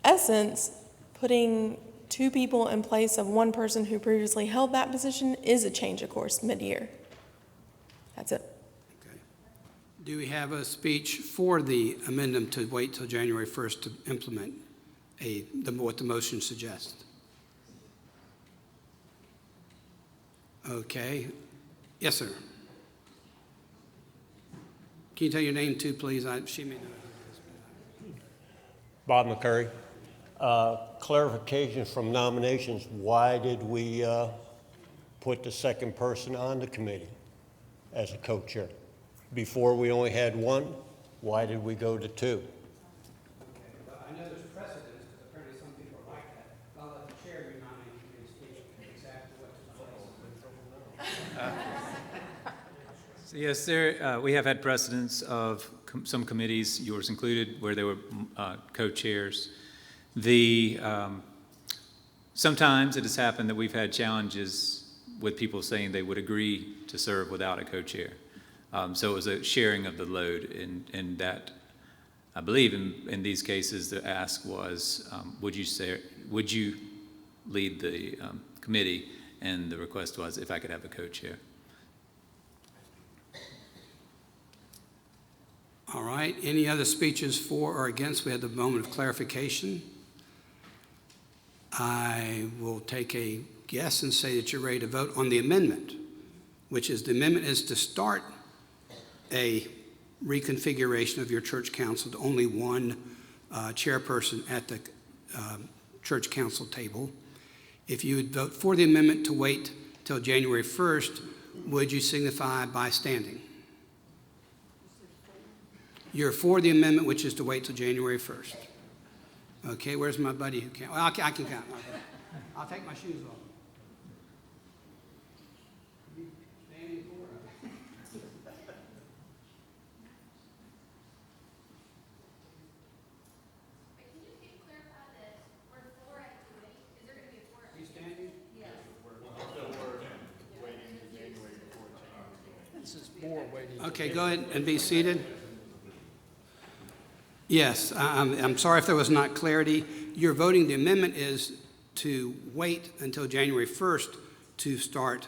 essence, putting 2 people in place of one person who previously held that position is a change of course mid-year. That's it. Okay. Do we have a speech for the amendment to wait till January 1st to implement what the motion suggests? Okay. Yes, sir. Can you tell your name too, please? She may know. Bob McCurry. Clarification from nominations. Why did we put the second person on the committee as a co-chair? Before we only had 1. Why did we go to 2? Okay, well, I know there's precedence, because apparently some people are like that. I'll let the chair renominate you and speak exactly what took place. So yes, we have had precedents of some committees, yours included, where there were co-chairs. Sometimes it has happened that we've had challenges with people saying they would agree to serve without a co-chair. So it was a sharing of the load, and that I believe in these cases the ask was, would you lead the committee, and the request was if I could have a co-chair. All right. Any other speeches for or against? We had the moment of clarification. I will take a guess and say that you're ready to vote on the amendment, which is the amendment is to start a reconfiguration of your church council to only one chairperson at the church council table. If you would vote for the amendment to wait till January 1st, would you signify by standing? You're for the amendment, which is to wait till January 1st. Okay, where's my buddy who can't? Well, I can count. Okay. I'll take my shoes off. Standing for it. Can you clarify that we're for activity? Is there going to be a for? You standing? Yes. This is for waiting. Okay, go ahead and be seated. Yes, I'm sorry if there was not clarity. Your voting, the amendment is to wait until January 1st to start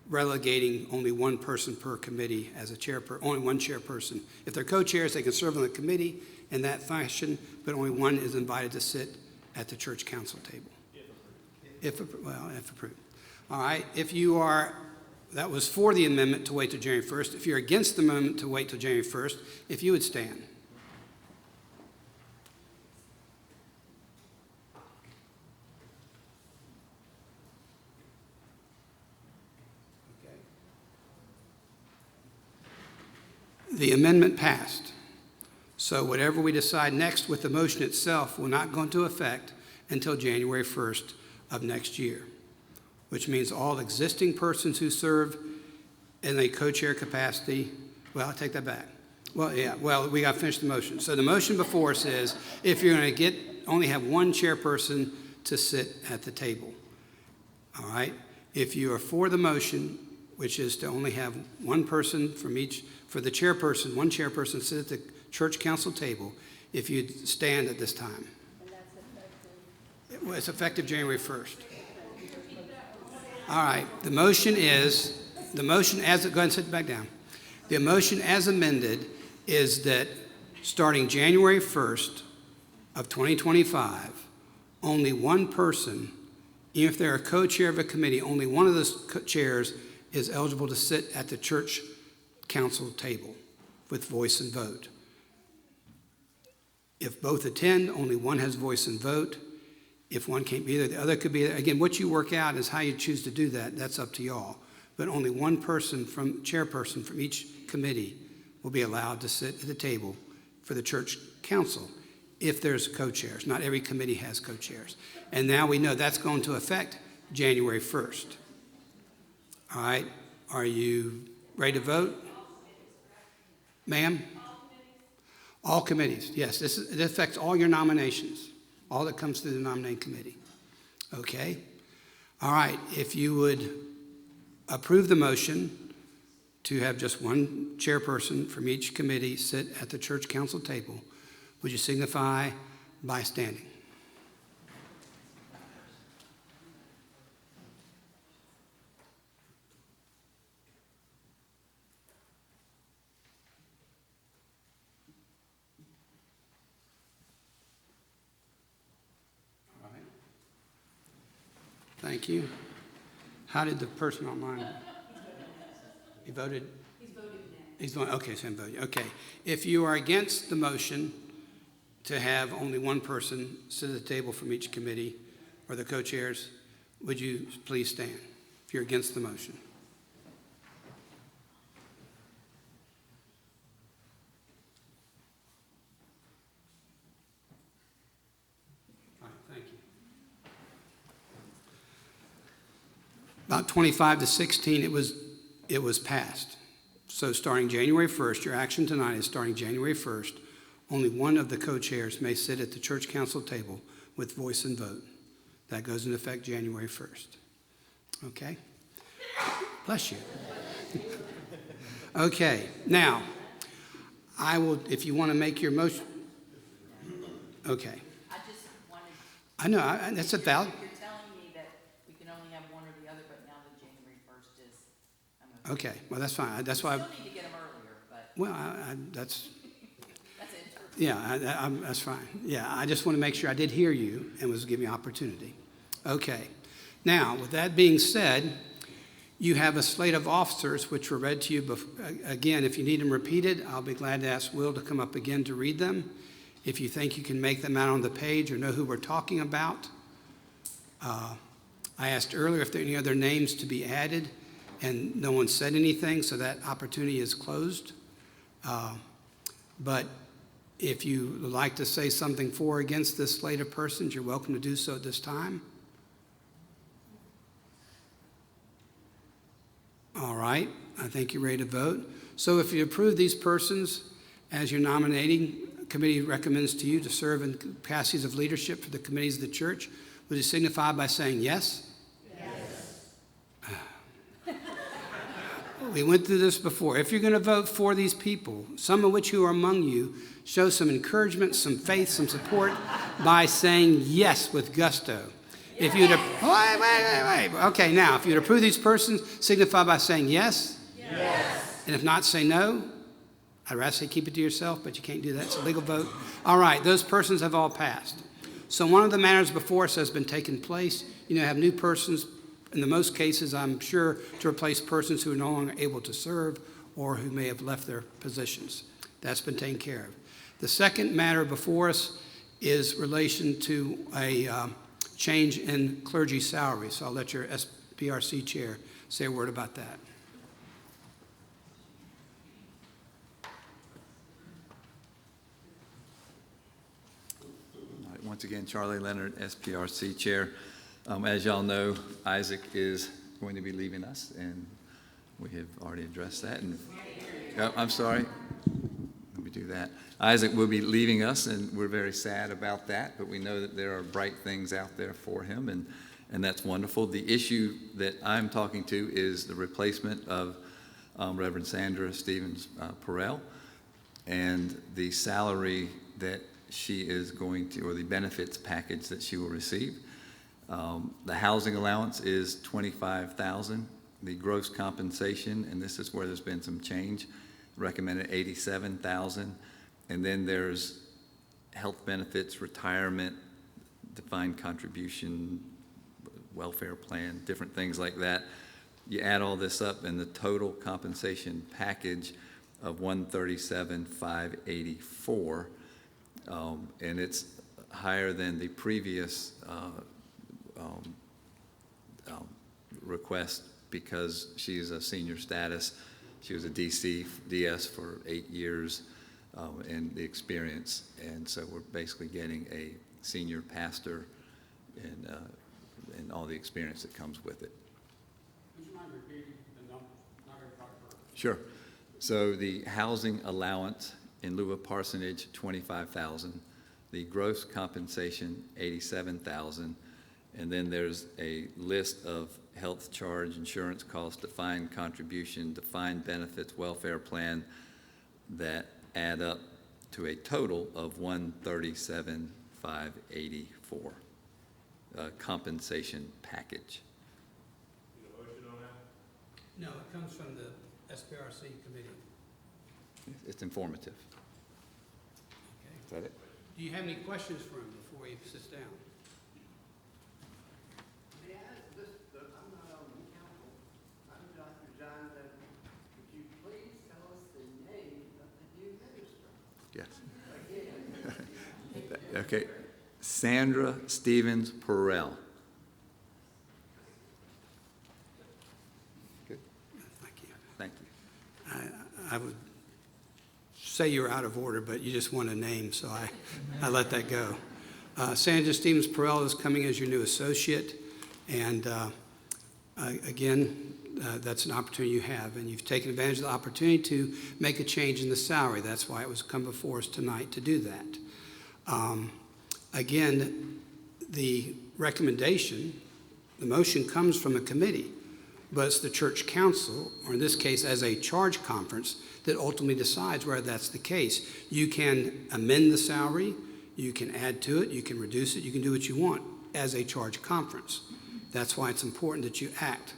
relegating only one person per committee as a chairperson, only one chairperson. If they're co-chairs, they can serve on the committee in that fashion, but only one is invited to sit at the church council table. If approved. All right, if you are, that was for the amendment to wait till January 1st. If you're against the amendment to wait till January 1st, if you would stand. The amendment passed. So whatever we decide next with the motion itself will not go into effect until January 1st of next year, which means all existing persons who serve in a co-chair capacity, well, I'll take that back. Well, yeah, well, we got to finish the motion. So the motion before us is if you're going to only have one chairperson to sit at the table, all right? If you are for the motion, which is to only have one person from each, for the chairperson, one chairperson sit at the church council table, if you'd stand at this time. It's effective January 1st. All right, the motion as, go ahead and sit back down. The motion as amended is that starting January 1st of 2025, only one person, even if they're a co-chair of a committee, only one of those chairs is eligible to sit at the church council table with voice and vote. If both attend, only one has voice and vote. If one can't be there, the other could be there. Again, what you work out is how you choose to do that. That's up to y'all. But only one person chairperson from each committee will be allowed to sit at the table for the church council if there's co-chairs. Not every committee has co-chairs. And now we know that's going to affect January 1st. All right, are you ready to vote? Ma'am? All committees, yes. It affects all your nominations, all that comes through the nominating committee. Okay? All right, if you would approve the motion to have just one chairperson from each committee sit at the church council table, would you signify by standing? Thank you. How did the person online? He voted? He's voted now. He's voted, okay, so I'm voting. Okay. If you are against the motion to have only one person sit at the table from each committee or the co-chairs, would you please stand if you're against the motion? All right, thank you. About 25 to 16, it was passed. So starting January 1st, your action tonight is starting January 1st, only one of the co-chairs may sit at the church council table with voice and vote. That goes into effect January 1st. Okay? Bless you. Okay, now, I will, if you want to make your motion. Okay. I just wanted. I know, that's a valid. You're telling me that we can only have one or the other, but now that January 1st is, I'm okay. Okay, well, that's fine. That's why. We still need to get them earlier, but. Well, that's. That's it. Yeah, that's fine. Yeah, I just want to make sure I did hear you and was giving you opportunity. Okay. Now, with that being said, You have a slate of officers which were read to you. Again, if you need them repeated, I'll be glad to ask Will to come up again to read them. If you think you can make them out on the page or know who we're talking about. I asked earlier if there are any other names to be added, and no one said anything, so that opportunity is closed. But if you would like to say something for or against this slate of persons, you're welcome to do so at this time. All right, I think you're ready to vote. So if you approve these persons as your nominating committee recommends to you to serve in capacities of leadership for the committees of the church, would you signify by saying yes? Yes. We went through this before. If you're going to vote for these people, some of which who are among you, show some encouragement, some faith, some support by saying yes with gusto. If you'd wait. Okay, now, if you'd approve these persons, signify by saying yes. Yes. And if not, say no. I'd rather say keep it to yourself, but you can't do that. It's a legal vote. All right, those persons have all passed. So one of the matters before us has been taken place. You have new persons, in the most cases, I'm sure, to replace persons who are no longer able to serve or who may have left their positions. That's been taken care of. The second matter before us is relation to a change in clergy salary. So I'll let your SPRC chair say a word about that. All right, once again, Charlie Leonard, SPRC chair. As y'all know, Isaac is going to be leaving us, and we have already addressed that. And I'm sorry. Let me do that. Isaac will be leaving us, and we're very sad about that, but we know that there are bright things out there for him, and that's wonderful. The issue that I'm talking to is the replacement of Reverend Sandra Stevens Perrell, and the salary that she is going to, or the benefits package that she will receive. The housing allowance is $25,000. The gross compensation, and this is where there's been some change, recommended $87,000. And then there's health benefits, retirement, defined contribution, welfare plan, different things like that. You add all this up, and the total compensation package of $137,584, and it's higher than the previous request because she's a senior status. She was a DS for 8 years. And the experience, and so we're basically getting a senior pastor and all the experience that comes with it. Would you mind repeating the numbers? Not going to talk for Sure. So the housing allowance in lieu of parsonage, $25,000. The gross compensation, $87,000. And then there's a list of health charge, insurance costs, defined contribution, defined benefits, welfare plan that add up to a total of $137,584 compensation package. Need a motion on that? No, it comes from the SPRC committee. It's informative. Okay. Is that it? Do you have any questions for him before he sits down? May I ask this, I'm not on the council, I'm Dr. Jonathan. Could you please tell us the name of the new minister? Yes. Okay. Sandra Stevens Perrell. Good. Thank you. Thank you. I would say you're out of order, but you just want a name, so I let that go. Sandra Stevens Perrell is coming as your new associate, and again, that's an opportunity you have, and you've taken advantage of the opportunity to make a change in the salary. That's why it was come before us tonight to do that. Again, the recommendation, the motion comes from a committee, but it's the church council, or in this case as a charge conference, that ultimately decides whether that's the case. You can amend the salary, you can add to it, you can reduce it, you can do what you want as a charge conference. That's why it's important that you act,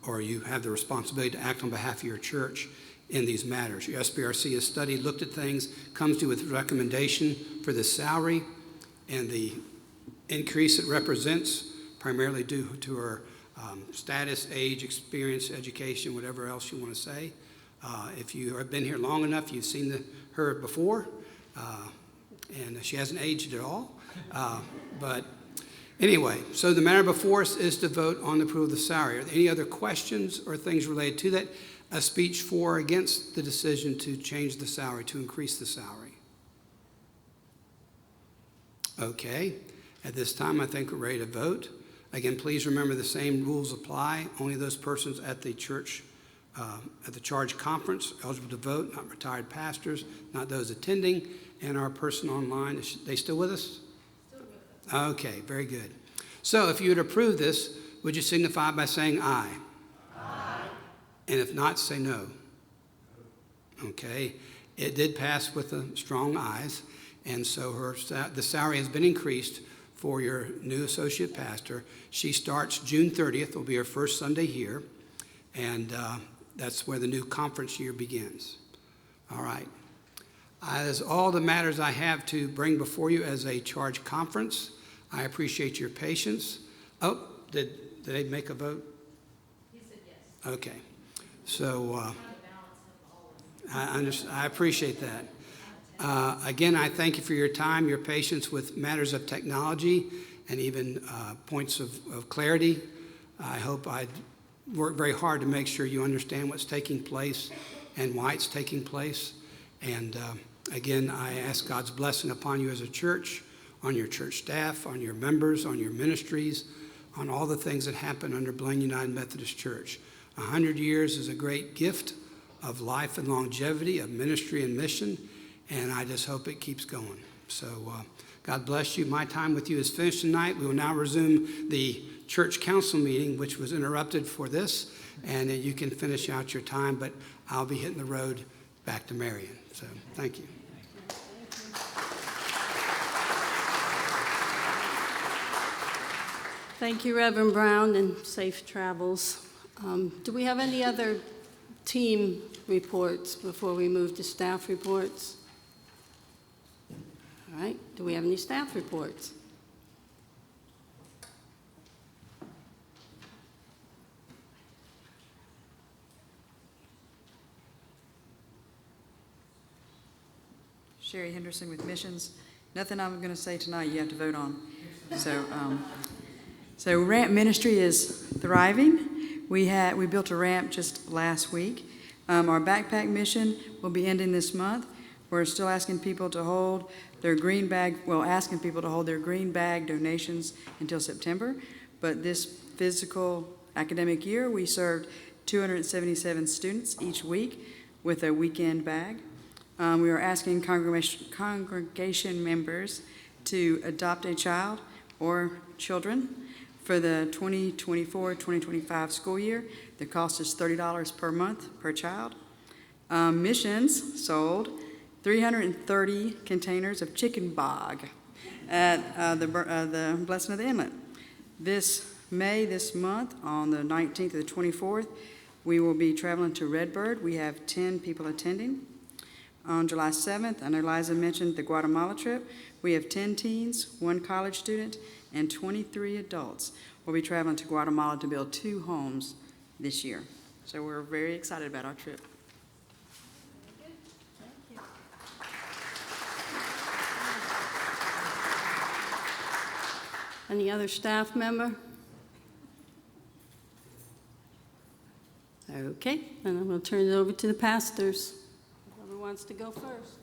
or you have the responsibility to act on behalf of your church in these matters. Your SPRC has studied, looked at things, comes to you with a recommendation for the salary, and the increase it represents, primarily due to her status, age, experience, education, whatever else you want to say. If you have been here long enough, you've seen her before, and she hasn't aged at all. But anyway, so the matter before us is to vote on the approval of the salary. Are there any other questions or things related to that? A speech for or against the decision to change the salary, to increase the salary? Okay. At this time, I think we're ready to vote. Again, please remember the same rules apply. Only those persons at the church, at the charge conference, eligible to vote, not retired pastors, not those attending, and our person online. Is they still with us? Still with us. Okay, very good. So if you would approve this, would you signify by saying aye? Aye. And if not, say no. Okay. It did pass with the strong ayes, and so the salary has been increased for your new associate pastor. She starts June 30th, will be her first Sunday here, and that's where the new conference year begins. All right. That's all the matters I have to bring before you as a charge conference. I appreciate your patience. Oh, did they make a vote? He said yes. Okay. So I appreciate that. Again, I thank you for your time, your patience with matters of technology and even points of clarity. I hope I worked very hard to make sure you understand what's taking place and why it's taking place. And again, I ask God's blessing upon you as a church, on your church staff, on your members, on your ministries, on all the things that happen under Blaine United Methodist Church. 100 years is a great gift of life and longevity, of ministry and mission. And I just hope it keeps going. So God bless you. My time with you is finished tonight. We will now resume the church council meeting, which was interrupted for this. And you can finish out your time, but I'll be hitting the road back to Marion. So thank you. Thank you, Reverend Brown, and safe travels. Do we have any other team reports before we move to staff reports? All right, do we have any staff reports? Sherry Henderson with Missions. Nothing I'm going to say tonight you have to vote on. So Ramp Ministry is thriving. We built a ramp just last week. Our backpack mission will be ending this month. We're still asking people to hold their green bag donations until September. But this physical academic year, we served 277 students each week with a weekend bag. We are asking congregation members to adopt a child or children for the 2024-2025 school year. The cost is $30 per month per child. Missions sold 330 containers of chicken bog at the Blessing of the Inlet. This month, on the 19th to the 24th, we will be traveling to Redbird. We have 10 people attending. On July 7th, I know Liza mentioned the Guatemala trip. We have 10 teens, 1 college student, and 23 adults. We'll be traveling to Guatemala to build 2 homes this year. So we're very excited about our trip. Any other staff member? Okay, and I'm going to turn it over to the pastors. Whoever wants to go first.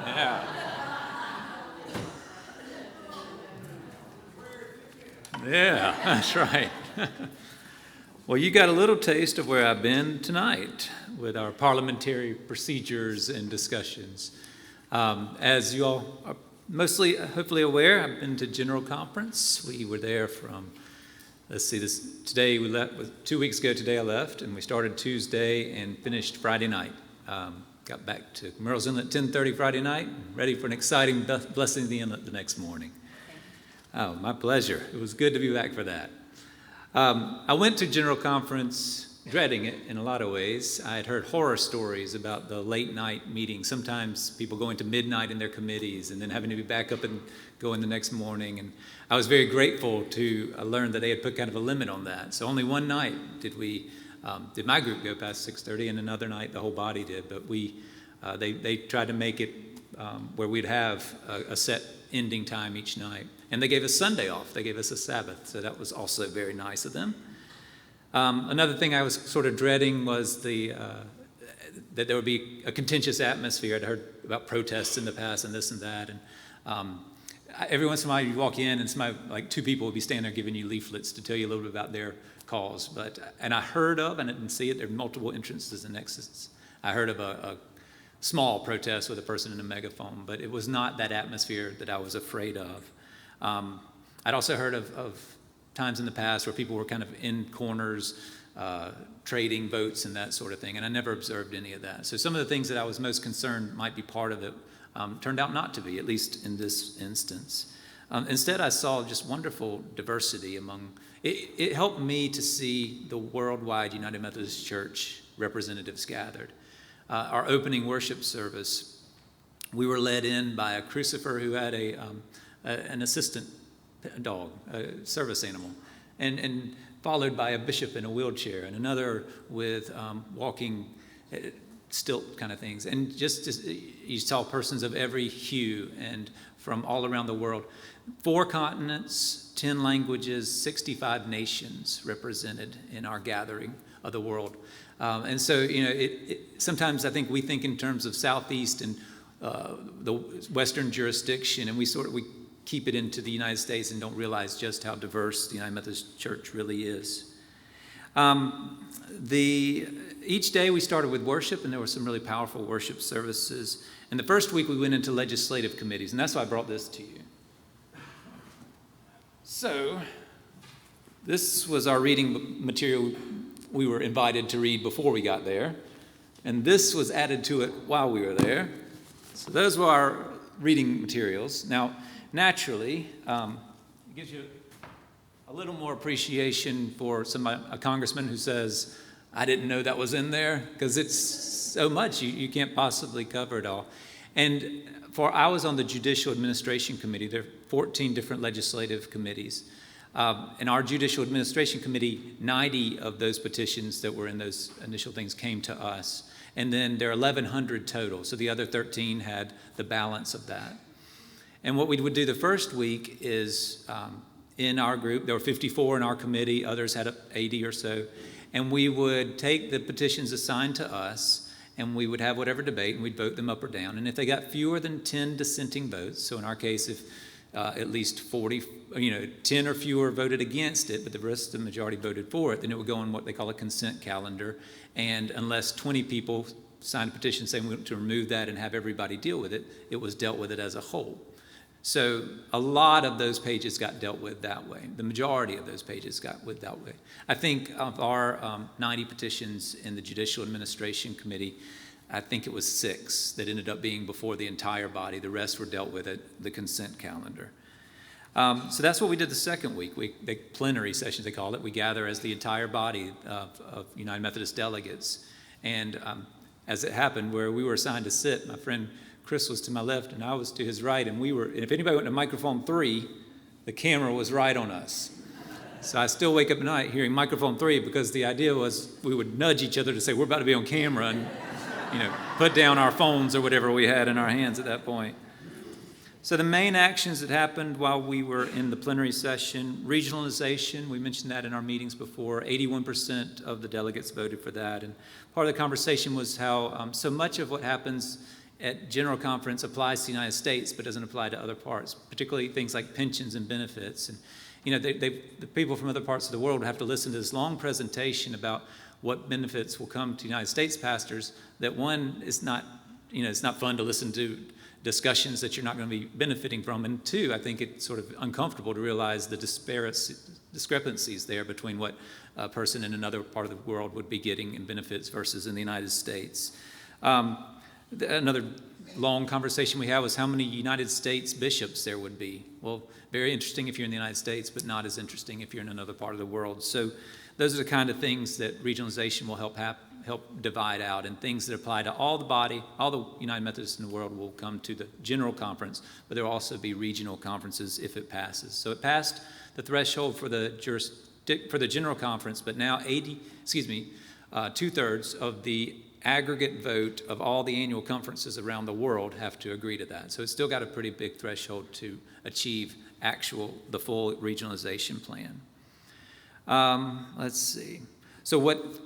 Yeah. Yeah, that's right. Well, you got a little taste of where I've been tonight with our parliamentary procedures and discussions. As you all are mostly, hopefully aware, I've been to General Conference. We were there from, today we left, 2 weeks ago today I left, and we started Tuesday and finished Friday night. Got back to Murrells Inlet 10:30 Friday night, ready for an exciting Blessing of the Inlet the next morning. Oh, my pleasure. It was good to be back for that. I went to General Conference dreading it in a lot of ways. I had heard horror stories about the late night meetings, sometimes people going to midnight in their committees and then having to be back up and go in the next morning. And I was very grateful to learn that they had put kind of a limit on that. So only one night did my group go past 6:30, and another night the whole body did. But they tried to make it where we'd have a set ending time each night. And they gave us Sunday off. They gave us a Sabbath. So that was also very nice of them. Another thing I was sort of dreading was that there would be a contentious atmosphere. I'd heard about protests in the past and this and that. And every once in a while you walk in and like two people would be standing there giving you leaflets to tell you a little bit about their cause. And I heard of, and I didn't see it, there are multiple entrances and exits. I heard of a small protest with a person in a megaphone, but it was not that atmosphere that I was afraid of. I'd also heard of times in the past where people were kind of in corners, trading votes and that sort of thing, and I never observed any of that. So some of the things that I was most concerned might be part of it turned out not to be, at least in this instance. Instead, I saw just wonderful diversity among. It helped me to see the worldwide United Methodist Church representatives gathered. Our opening worship service, we were led in by a crucifer who had an assistant dog, a service animal, and followed by a bishop in a wheelchair, and another with walking stilt kind of things. And just you saw persons of every hue and from all around the world. 4 continents, 10 languages, 65 nations represented in our gathering of the world. And so, sometimes I think we think in terms of Southeast and the Western jurisdiction, and we keep it into the United States and don't realize just how diverse the United Methodist Church really is. Each day we started with worship, and there were some really powerful worship services. And the first week we went into legislative committees, and that's why I brought this to you. So, this was our reading material we were invited to read before we got there, and this was added to it while we were there. So those were our reading materials. Now, naturally, it gives you a little more appreciation for a congressman who says, I didn't know that was in there, because it's so much, you can't possibly cover it all. And I was on the Judicial Administration Committee. There are 14 different legislative committees. In our Judicial Administration Committee, 90 of those petitions that were in those initial things came to us. And then there are 1,100 total, so the other 13 had the balance of that. And what we would do the first week is, in our group, there were 54 in our committee, others had 80 or so, and we would take the petitions assigned to us, and we would have whatever debate, and we'd vote them up or down. And if they got fewer than 10 dissenting votes, so in our case, if at least 10 or fewer voted against it, but the rest, the majority voted for it, then it would go on what they call a consent calendar. And unless 20 people signed a petition saying we want to remove that and have everybody deal with it, it was dealt with it as a whole. So a lot of those pages got dealt with that way. The majority of those pages got with that way. I think of our 90 petitions in the Judicial Administration Committee, I think it was 6 that ended up being before the entire body. The rest were dealt with at the consent calendar. So that's what we did the second week. The plenary sessions, they call it. We gather as the entire body of United Methodist delegates. And as it happened, where we were assigned to sit, my friend Chris was to my left and I was to his right, and if anybody went to microphone 3, the camera was right on us. So I still wake up at night hearing microphone 3, because the idea was we would nudge each other to say we're about to be on camera and put down our phones or whatever we had in our hands at that point. So the main actions that happened while we were in the plenary session, regionalization, we mentioned that in our meetings before, 81% of the delegates voted for that. And part of the conversation was how so much of what happens at General Conference applies to the United States, but doesn't apply to other parts, particularly things like pensions and benefits. And the people from other parts of the world would have to listen to this long presentation about what benefits will come to United States pastors, that one is not, it's not fun to listen to discussions that you're not going to be benefiting from. And 2, I think it's sort of uncomfortable to realize the discrepancies there between what a person in another part of the world would be getting in benefits versus in the United States. Another long conversation we had was how many United States bishops there would be. Well, very interesting if you're in the United States, but not as interesting if you're in another part of the world. So those are the kind of things that regionalization will help divide out, and things that apply to all the body. All the United Methodists in the world will come to the general conference, but there will also be regional conferences if it passes. So it passed the threshold for the general conference, but now 2/3 of the aggregate vote of all the annual conferences around the world have to agree to that. So it's still got a pretty big threshold to achieve the full regionalization plan. Let's see. So what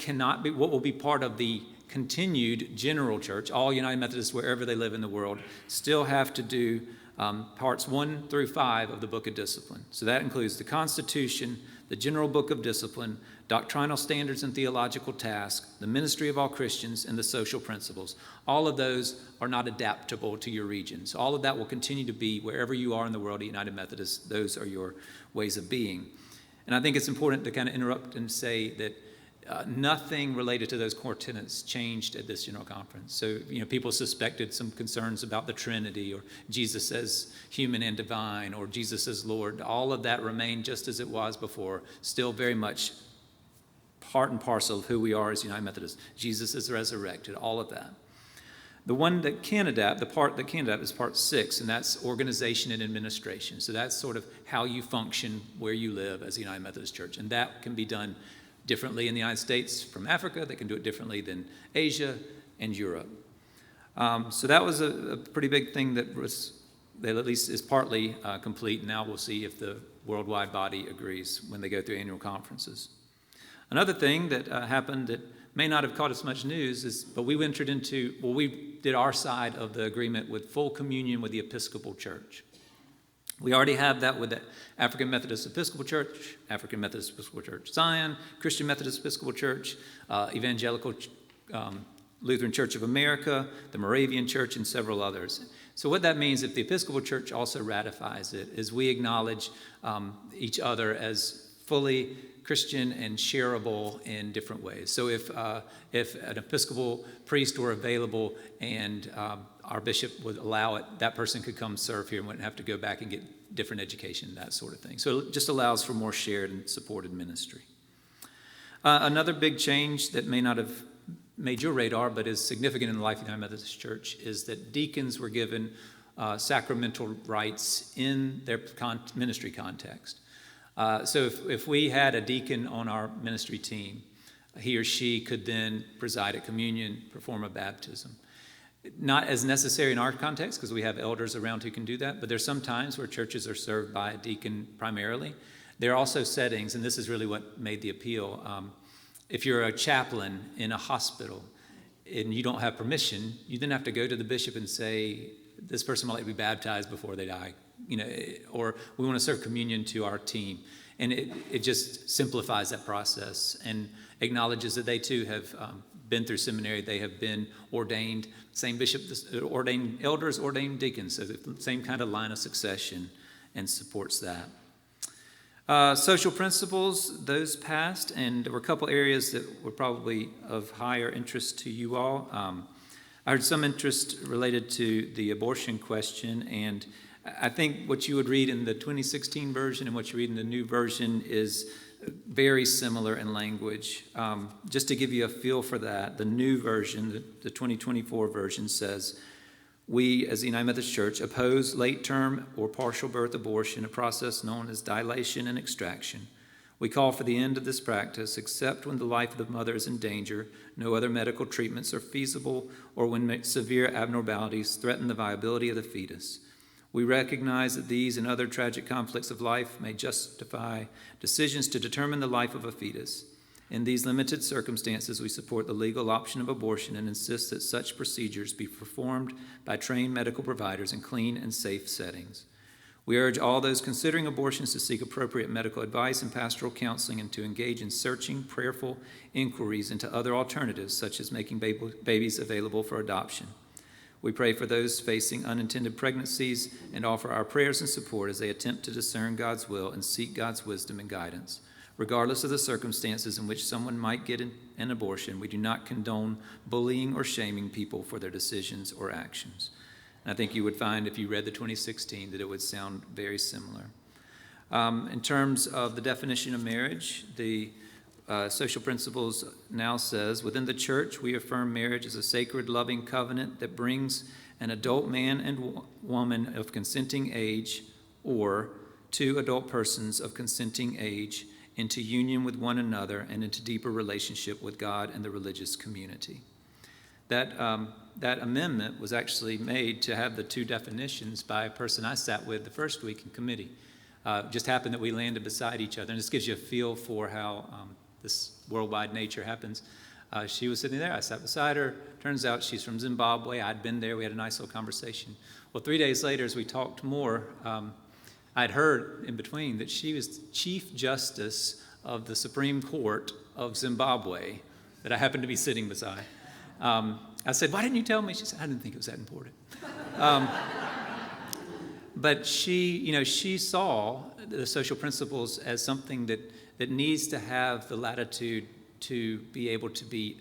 will be part of the continued general church, all United Methodists wherever they live in the world, still have to do parts 1 through 5 of the Book of Discipline. So that includes the Constitution, the General Book of Discipline, doctrinal standards and theological tasks, the ministry of all Christians, and the social principles. All of those are not adaptable to your region. So all of that will continue to be wherever you are in the world at United Methodist. Those are your ways of being. And I think it's important to kind of interrupt and say that nothing related to those core tenets changed at this General Conference. So, people suspected some concerns about the Trinity, or Jesus as human and divine, or Jesus as Lord. All of that remained just as it was before, still very much part and parcel of who we are as United Methodists. Jesus is resurrected, all of that. The one that can adapt, the part that can adapt is part 6, and that's organization and administration. So that's sort of how you function where you live as a United Methodist Church. And that can be done differently in the United States from Africa. They can do it differently than Asia and Europe. So that was a pretty big thing that at least is partly complete. Now we'll see if the worldwide body agrees when they go through annual conferences. Another thing that happened that may not have caught as much news we did our side of the agreement with full communion with the Episcopal Church. We already have that with the African Methodist Episcopal Church, African Methodist Episcopal Church Zion, Christian Methodist Episcopal Church, Evangelical Lutheran Church of America, the Moravian Church, and several others. So what that means, if the Episcopal Church also ratifies it, is we acknowledge each other as fully Christian and shareable in different ways. So if an Episcopal priest were available and our bishop would allow it, that person could come serve here and wouldn't have to go back and get different education, that sort of thing. So it just allows for more shared and supported ministry. Another big change that may not have made your radar, but is significant in the life of the United Methodist Church, is that deacons were given sacramental rights in their ministry context. So if we had a deacon on our ministry team, he or she could then preside at communion, perform a baptism. Not as necessary in our context, because we have elders around who can do that, but there's some times where churches are served by a deacon primarily. There are also settings, and this is really what made the appeal. If you're a chaplain in a hospital and you don't have permission, you then have to go to the bishop and say, this person might like to be baptized before they die, or we want to serve communion to our team. And it just simplifies that process and acknowledges that they too have been through seminary. They have been ordained, same bishop, ordained elders, ordained deacons, so the same kind of line of succession, and supports that. Social principles, those passed, and there were a couple areas that were probably of higher interest to you all. I heard some interest related to the abortion question, and I think what you would read in the 2016 version and what you read in the new version is very similar in language. Just to give you a feel for that, the new version, the 2024 version says, we, as the United Methodist Church, oppose late-term or partial birth abortion, a process known as dilation and extraction. We call for the end of this practice, except when the life of the mother is in danger, no other medical treatments are feasible, or when severe abnormalities threaten the viability of the fetus. We recognize that these and other tragic conflicts of life may justify decisions to determine the life of a fetus. In these limited circumstances, we support the legal option of abortion and insist that such procedures be performed by trained medical providers in clean and safe settings. We urge all those considering abortions to seek appropriate medical advice and pastoral counseling and to engage in searching, prayerful inquiries into other alternatives, such as making babies available for adoption. We pray for those facing unintended pregnancies and offer our prayers and support as they attempt to discern God's will and seek God's wisdom and guidance. Regardless of the circumstances in which someone might get an abortion, we do not condone bullying or shaming people for their decisions or actions. And I think you would find, if you read the 2016, that it would sound very similar. In terms of the definition of marriage, the social principles now says, within the church, we affirm marriage as a sacred, loving covenant that brings an adult man and woman of consenting age, or two adult persons of consenting age, into union with one another and into deeper relationship with God and the religious community. That amendment was actually made to have the two definitions by a person I sat with the first week in committee. Just happened that we landed beside each other, and this gives you a feel for how this worldwide nature happens. She was sitting there, I sat beside her. Turns out she's from Zimbabwe. I'd been there, we had a nice little conversation. Well, 3 days later, as we talked more, I'd heard in between that she was Chief Justice of the Supreme Court of Zimbabwe that I happened to be sitting beside. I said, why didn't you tell me? She said, I didn't think it was that important. But she saw the social principles as something that needs to have the latitude to be able to be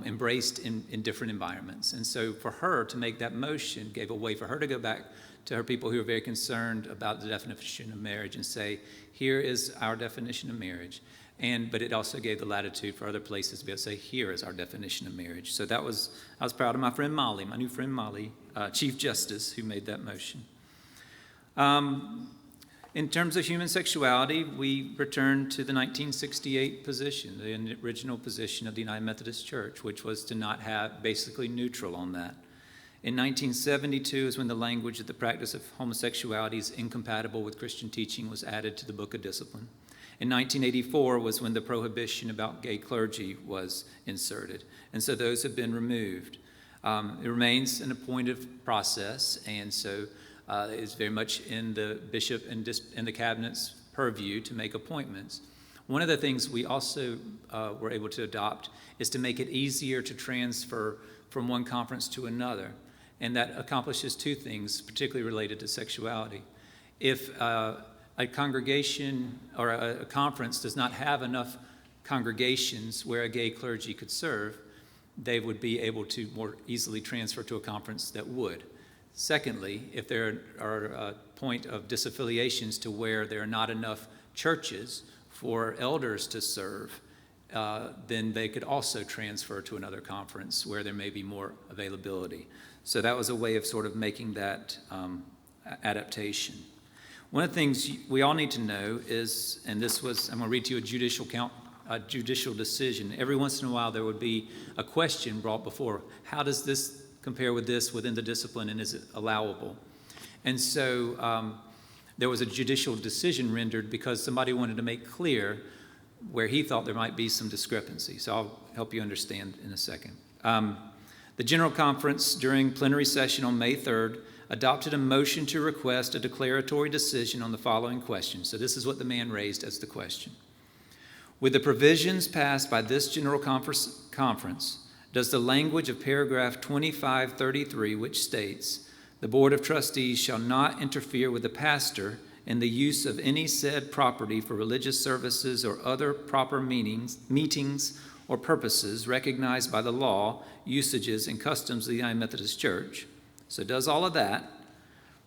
embraced in different environments. And so for her to make that motion gave a way for her to go back to her people who are very concerned about the definition of marriage and say, here is our definition of marriage. But it also gave the latitude for other places to be able to say, here is our definition of marriage. So I was proud of my friend Molly, my new friend Molly, Chief Justice, who made that motion. In terms of human sexuality, we returned to the 1968 position, the original position of the United Methodist Church, which was to not have basically neutral on that. In 1972 is when the language that the practice of homosexuality is incompatible with Christian teaching was added to the Book of Discipline. In 1984 was when the prohibition about gay clergy was inserted, and so those have been removed. It remains an appointed process, and so it's very much in the bishop and the cabinet's purview to make appointments. One of the things we also were able to adopt is to make it easier to transfer from one conference to another, and that accomplishes two things, particularly related to sexuality. If a congregation or a conference does not have enough congregations where a gay clergy could serve, they would be able to more easily transfer to a conference that would. Secondly, if there are a point of disaffiliations to where there are not enough churches for elders to serve, then they could also transfer to another conference where there may be more availability. So that was a way of sort of making that adaptation. One of the things we all need to know is, and this was, I'm going to read to you a judicial decision. Every once in a while there would be a question brought before, how does this compare with this within the discipline, and is it allowable? And so there was a judicial decision rendered because somebody wanted to make clear where he thought there might be some discrepancy. So I'll help you understand in a second. The General Conference during plenary session on May 3rd adopted a motion to request a declaratory decision on the following question. So this is what the man raised as the question. With the provisions passed by this General Conference, does the language of paragraph 2533, which states, the Board of Trustees shall not interfere with the pastor in the use of any said property for religious services or other proper meetings or purposes recognized by the law, usages, and customs of the United Methodist Church, so does all of that,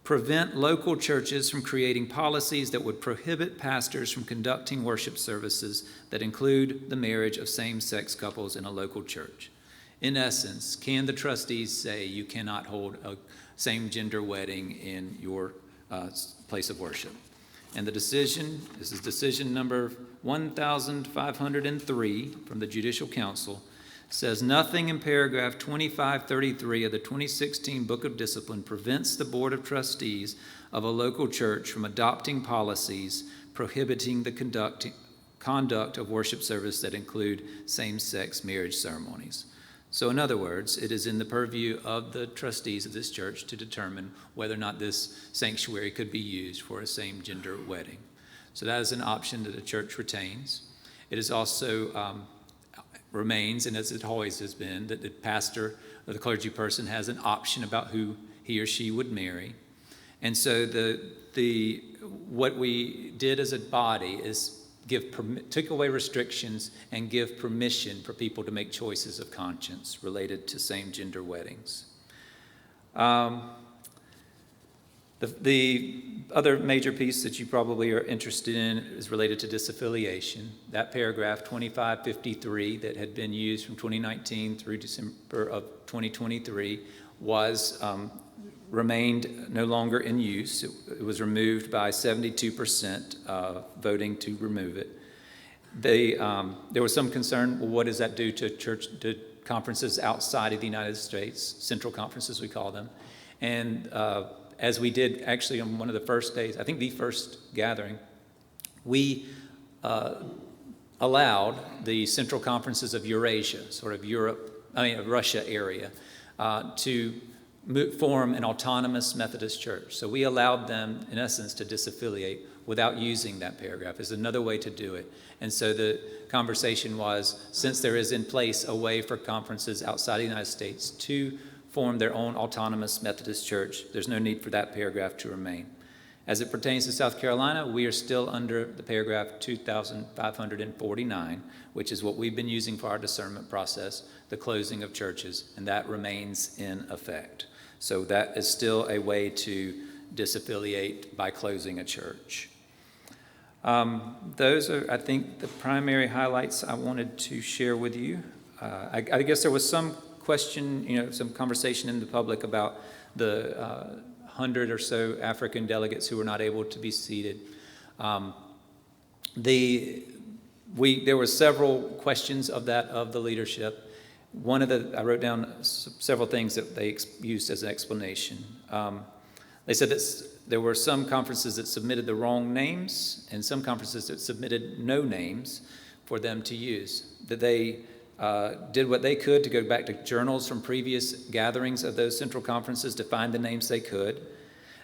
prevent local churches from creating policies that would prohibit pastors from conducting worship services that include the marriage of same-sex couples in a local church? In essence, can the trustees say you cannot hold a same-gender wedding in your place of worship? And the decision, this is decision number 1503 from the Judicial Council, says nothing in paragraph 2533 of the 2016 Book of Discipline prevents the Board of Trustees of a local church from adopting policies prohibiting the conduct of worship service that include same-sex marriage ceremonies. So in other words, it is in the purview of the trustees of this church to determine whether or not this sanctuary could be used for a same-gender wedding. So that is an option that the church retains. It is also remains, and as it always has been, that the pastor or the clergy person has an option about who he or she would marry. And so what we did as a body is took away restrictions and give permission for people to make choices of conscience related to same-gender weddings. The The other major piece that you probably are interested in is related to disaffiliation. That paragraph 2553 that had been used from 2019 through December of 2023 was remained no longer in use. It was removed by 72% voting to remove it. There was some concern, well, what does that do to conferences outside of the United States, central conferences we call them. And as we did actually on one of the first days, I think the first gathering, we allowed the central conferences of Eurasia, sort of Russia area, to form an autonomous Methodist church. So we allowed them, in essence, to disaffiliate without using that paragraph. There's another way to do it. And so the conversation was, since there is in place a way for conferences outside the United States to form their own autonomous Methodist church, there's no need for that paragraph to remain. As it pertains to South Carolina, we are still under the paragraph 2549, which is what we've been using for our discernment process, the closing of churches, and that remains in effect. So that is still a way to disaffiliate by closing a church. Those are, I think, the primary highlights I wanted to share with you. I guess there was some question, some conversation in the public about the 100 or so African delegates who were not able to be seated. There were several questions of the leadership. I wrote down several things that they used as an explanation. They said that there were some conferences that submitted the wrong names and some conferences that submitted no names for them to use. That they did what they could to go back to journals from previous gatherings of those central conferences to find the names they could.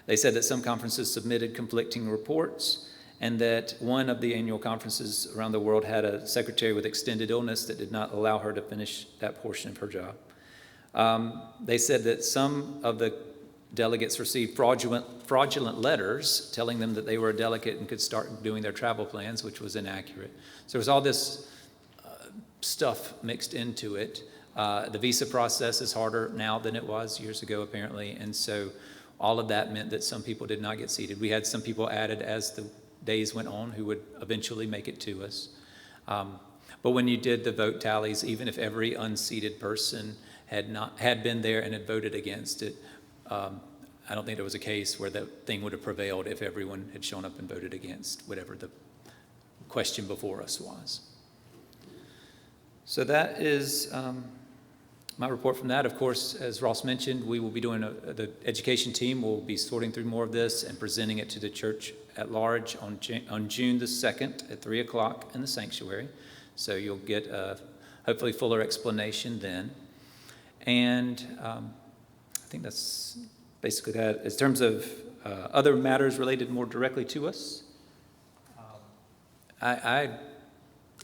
They said that some conferences submitted conflicting reports and that one of the annual conferences around the world had a secretary with extended illness that did not allow her to finish that portion of her job. They said that some of the delegates received fraudulent letters telling them that they were a delegate and could start doing their travel plans, which was inaccurate. So there was all this stuff mixed into it. The visa process is harder now than it was years ago, apparently, and so all of that meant that some people did not get seated. We had some people added as the days went on who would eventually make it to us. But when you did the vote tallies, even if every unseated person had been there and had voted against it, I don't think there was a case where that thing would have prevailed if everyone had shown up and voted against whatever the question before us was. So that is my report from that. Of course, as Ross mentioned, we will be doing the education team will be sorting through more of this and presenting it to the church at large on June the 2nd at 3 o'clock in the sanctuary. So you'll get a hopefully fuller explanation then. And I think that's basically that. In terms of other matters related more directly to us, I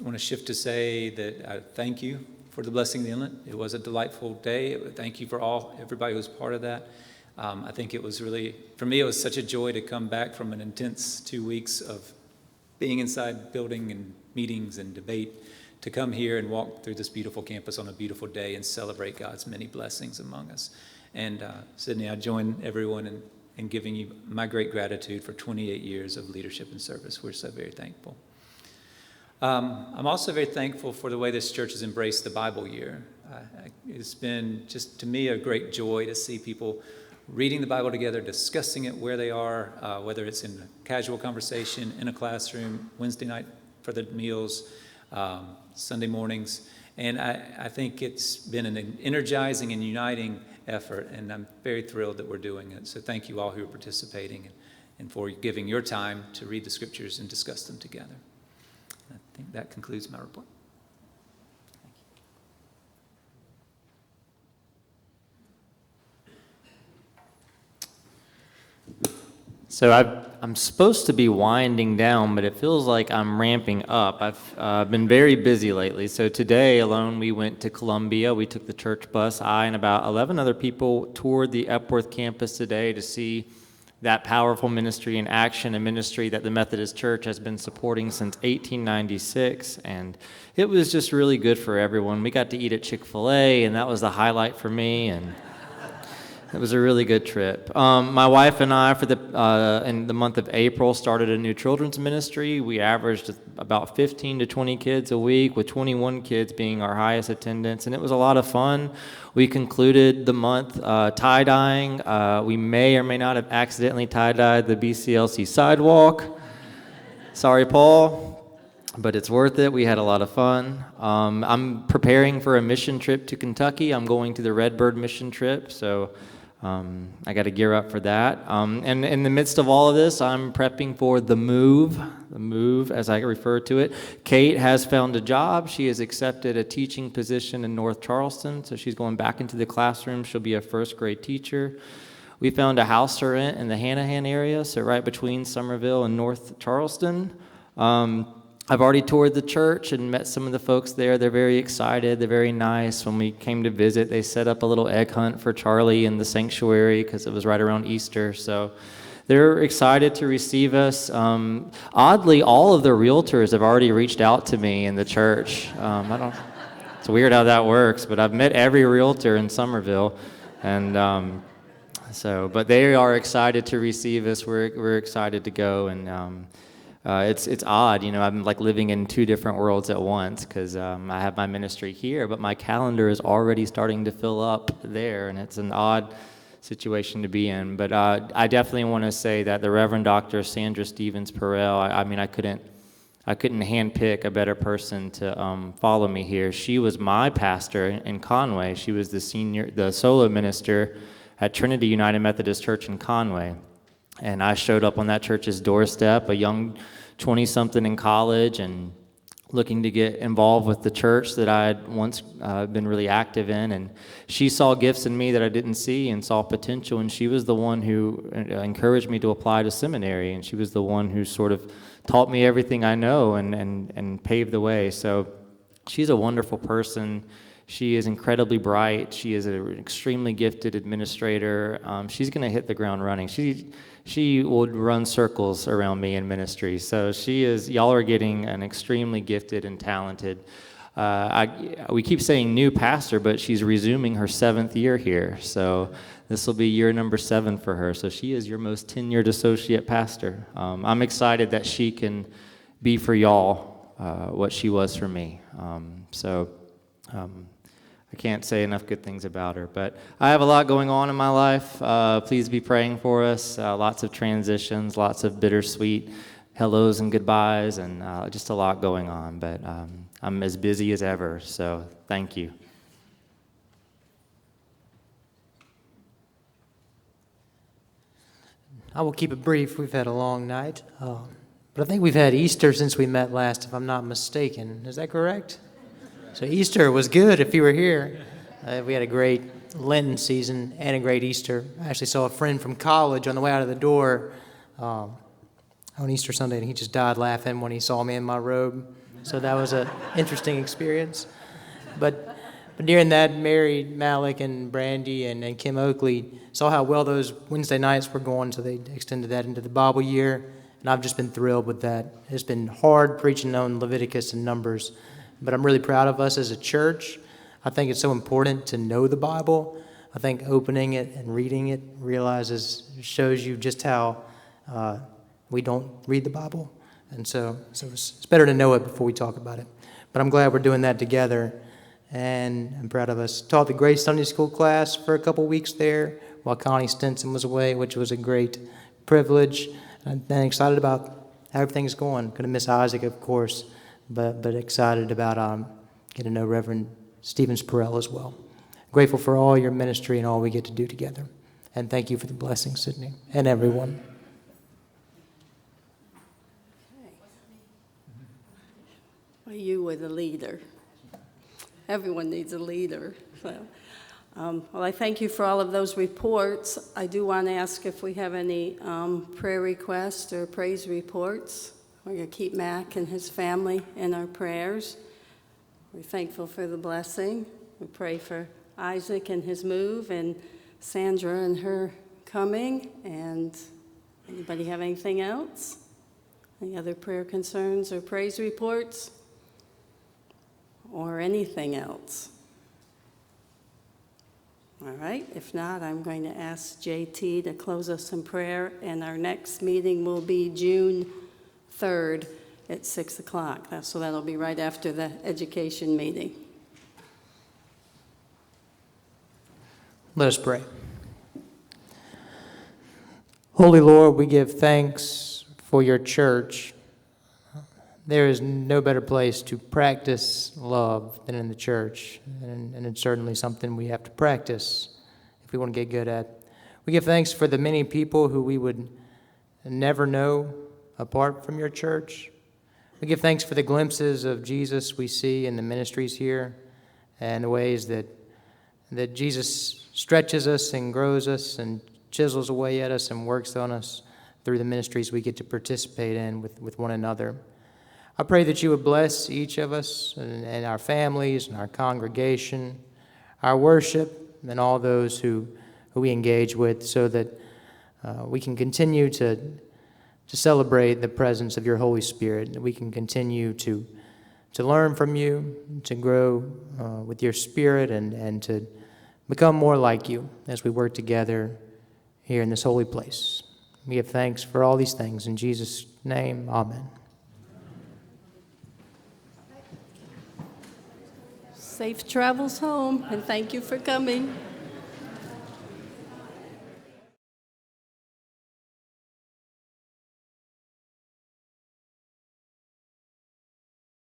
want to shift to say that I thank you for the blessing of the inlet. It was a delightful day. Thank you for everybody who was part of that. I think it was really, for me, it was such a joy to come back from an intense 2 weeks of being inside building and meetings and debate, to come here and walk through this beautiful campus on a beautiful day and celebrate God's many blessings among us. And Sydney, I join everyone in giving you my great gratitude for 28 years of leadership and service. We're so very thankful. I'm also very thankful for the way this church has embraced the Bible year. It's been just, to me, a great joy to see people reading the Bible together, discussing it where they are, whether it's in a casual conversation, in a classroom, Wednesday night for the meals, Sunday mornings. And I think it's been an energizing and uniting effort, and I'm very thrilled that we're doing it. So thank you all who are participating and for giving your time to read the scriptures and discuss them together. I think that concludes my report. So I'm supposed to be winding down, but it feels like I'm ramping up. I've been very busy lately. So today alone, we went to Columbia. We took the church bus. I and about 11 other people toured the Epworth campus today to see that powerful ministry in action, a ministry that the Methodist Church has been supporting since 1896. And it was just really good for everyone. We got to eat at Chick-fil-A, and that was the highlight for me. And It was a really good trip. My wife and I, in the month of April, started a new children's ministry. We averaged about 15 to 20 kids a week, with 21 kids being our highest attendance, and it was a lot of fun. We concluded the month tie-dyeing. We may or may not have accidentally tie-dyed the BCLC sidewalk. Sorry, Paul. But it's worth it. We had a lot of fun. I'm preparing for a mission trip to Kentucky. I'm going to the Redbird mission trip, so I got to gear up for that. And in the midst of all of this, I'm prepping for the move as I refer to it. Kate has found a job. She has accepted a teaching position in North Charleston, so she's going back into the classroom. She'll be a first grade teacher. We found a house to rent in the Hanahan area, so right between Somerville and North Charleston. I've already toured the church and met some of the folks there. They're very excited. They're very nice. When we came to visit, they set up a little egg hunt for Charlie in the sanctuary because it was right around Easter. So they're excited to receive us. Oddly, all of the realtors have already reached out to me in the church. It's weird how that works, but I've met every realtor in Somerville. And but they are excited to receive us. We're excited to go, and it's odd, I'm like living in two different worlds at once because I have my ministry here, but my calendar is already starting to fill up there, and it's an odd situation to be in. But I definitely want to say that the Reverend Dr. Sandra Stevens Perel, I couldn't handpick a better person to follow me here. She was my pastor in Conway. She was the solo minister at Trinity United Methodist Church in Conway. And I showed up on that church's doorstep, a young 20-something in college, and looking to get involved with the church that I had once been really active in. And she saw gifts in me that I didn't see and saw potential, and she was the one who encouraged me to apply to seminary, and she was the one who sort of taught me everything I know and paved the way. So she's a wonderful person. She is incredibly bright. She is an extremely gifted administrator. She's going to hit the ground running. She would run circles around me in ministry. So y'all are getting an extremely gifted and talented. We keep saying new pastor, but she's resuming her 7th year here. So this will be year number 7 for her. So she is your most tenured associate pastor. I'm excited that she can be for y'all what she was for me. I can't say enough good things about her, but I have a lot going on in my life. Please be praying for us. Lots of transitions, lots of bittersweet hellos and goodbyes, and just a lot going on. But I'm as busy as ever, so thank you. I will keep it brief. We've had a long night, but I think we've had Easter since we met last, if I'm not mistaken. Is that correct? So Easter was good if you were here. We had a great Lenten season and a great Easter. I actually saw a friend from college on the way out of the door on Easter Sunday, and he just died laughing when he saw me in my robe. So that was an interesting experience. But during that, Mary Malik and Brandy and Kim Oakley saw how well those Wednesday nights were going, so they extended that into the Bible year, and I've just been thrilled with that. It's been hard preaching on Leviticus and Numbers, but I'm really proud of us as a church. I think it's so important to know the Bible. I think opening it and reading it shows you just how we don't read the Bible. And so it's better to know it before we talk about it. But I'm glad we're doing that together, and I'm proud of us. Taught the Grace Sunday School class for a couple weeks there while Connie Stinson was away, which was a great privilege. And excited about how everything's going. Going to miss Isaac, of course, but excited about getting to know Reverend Stevens Perel as well. Grateful for all your ministry and all we get to do together. And thank you for the blessing, Sydney, and everyone. Well, you were the leader. Everyone needs a leader. So, well, I thank you for all of those reports. I do want to ask if we have any prayer requests or praise reports. We're going to keep Mac and his family in our prayers. We're thankful for the blessing. We pray for Isaac and his move, and Sandra and her coming. And anybody have anything else? Any other prayer concerns or praise reports? Or anything else? All right, if not, I'm going to ask JT to close us in prayer, and our next meeting will be June 3rd at 6 o'clock. So that'll be right after the education meeting. Let us pray. Holy Lord, we give thanks for your church. There is no better place to practice love than in the church, and it's certainly something we have to practice if we want to get good at. We give thanks for the many people who we would never know apart from your church. We give thanks for the glimpses of Jesus we see in the ministries here and the ways that Jesus stretches us and grows us and chisels away at us and works on us through the ministries we get to participate in with one another. I pray that you would bless each of us and our families and our congregation, our worship, and all those who we engage with, so that we can continue to celebrate the presence of your Holy Spirit, that we can continue to learn from you, to grow with your Spirit, and to become more like you as we work together here in this holy place. We give thanks for all these things. In Jesus' name, amen. Safe travels home, and thank you for coming.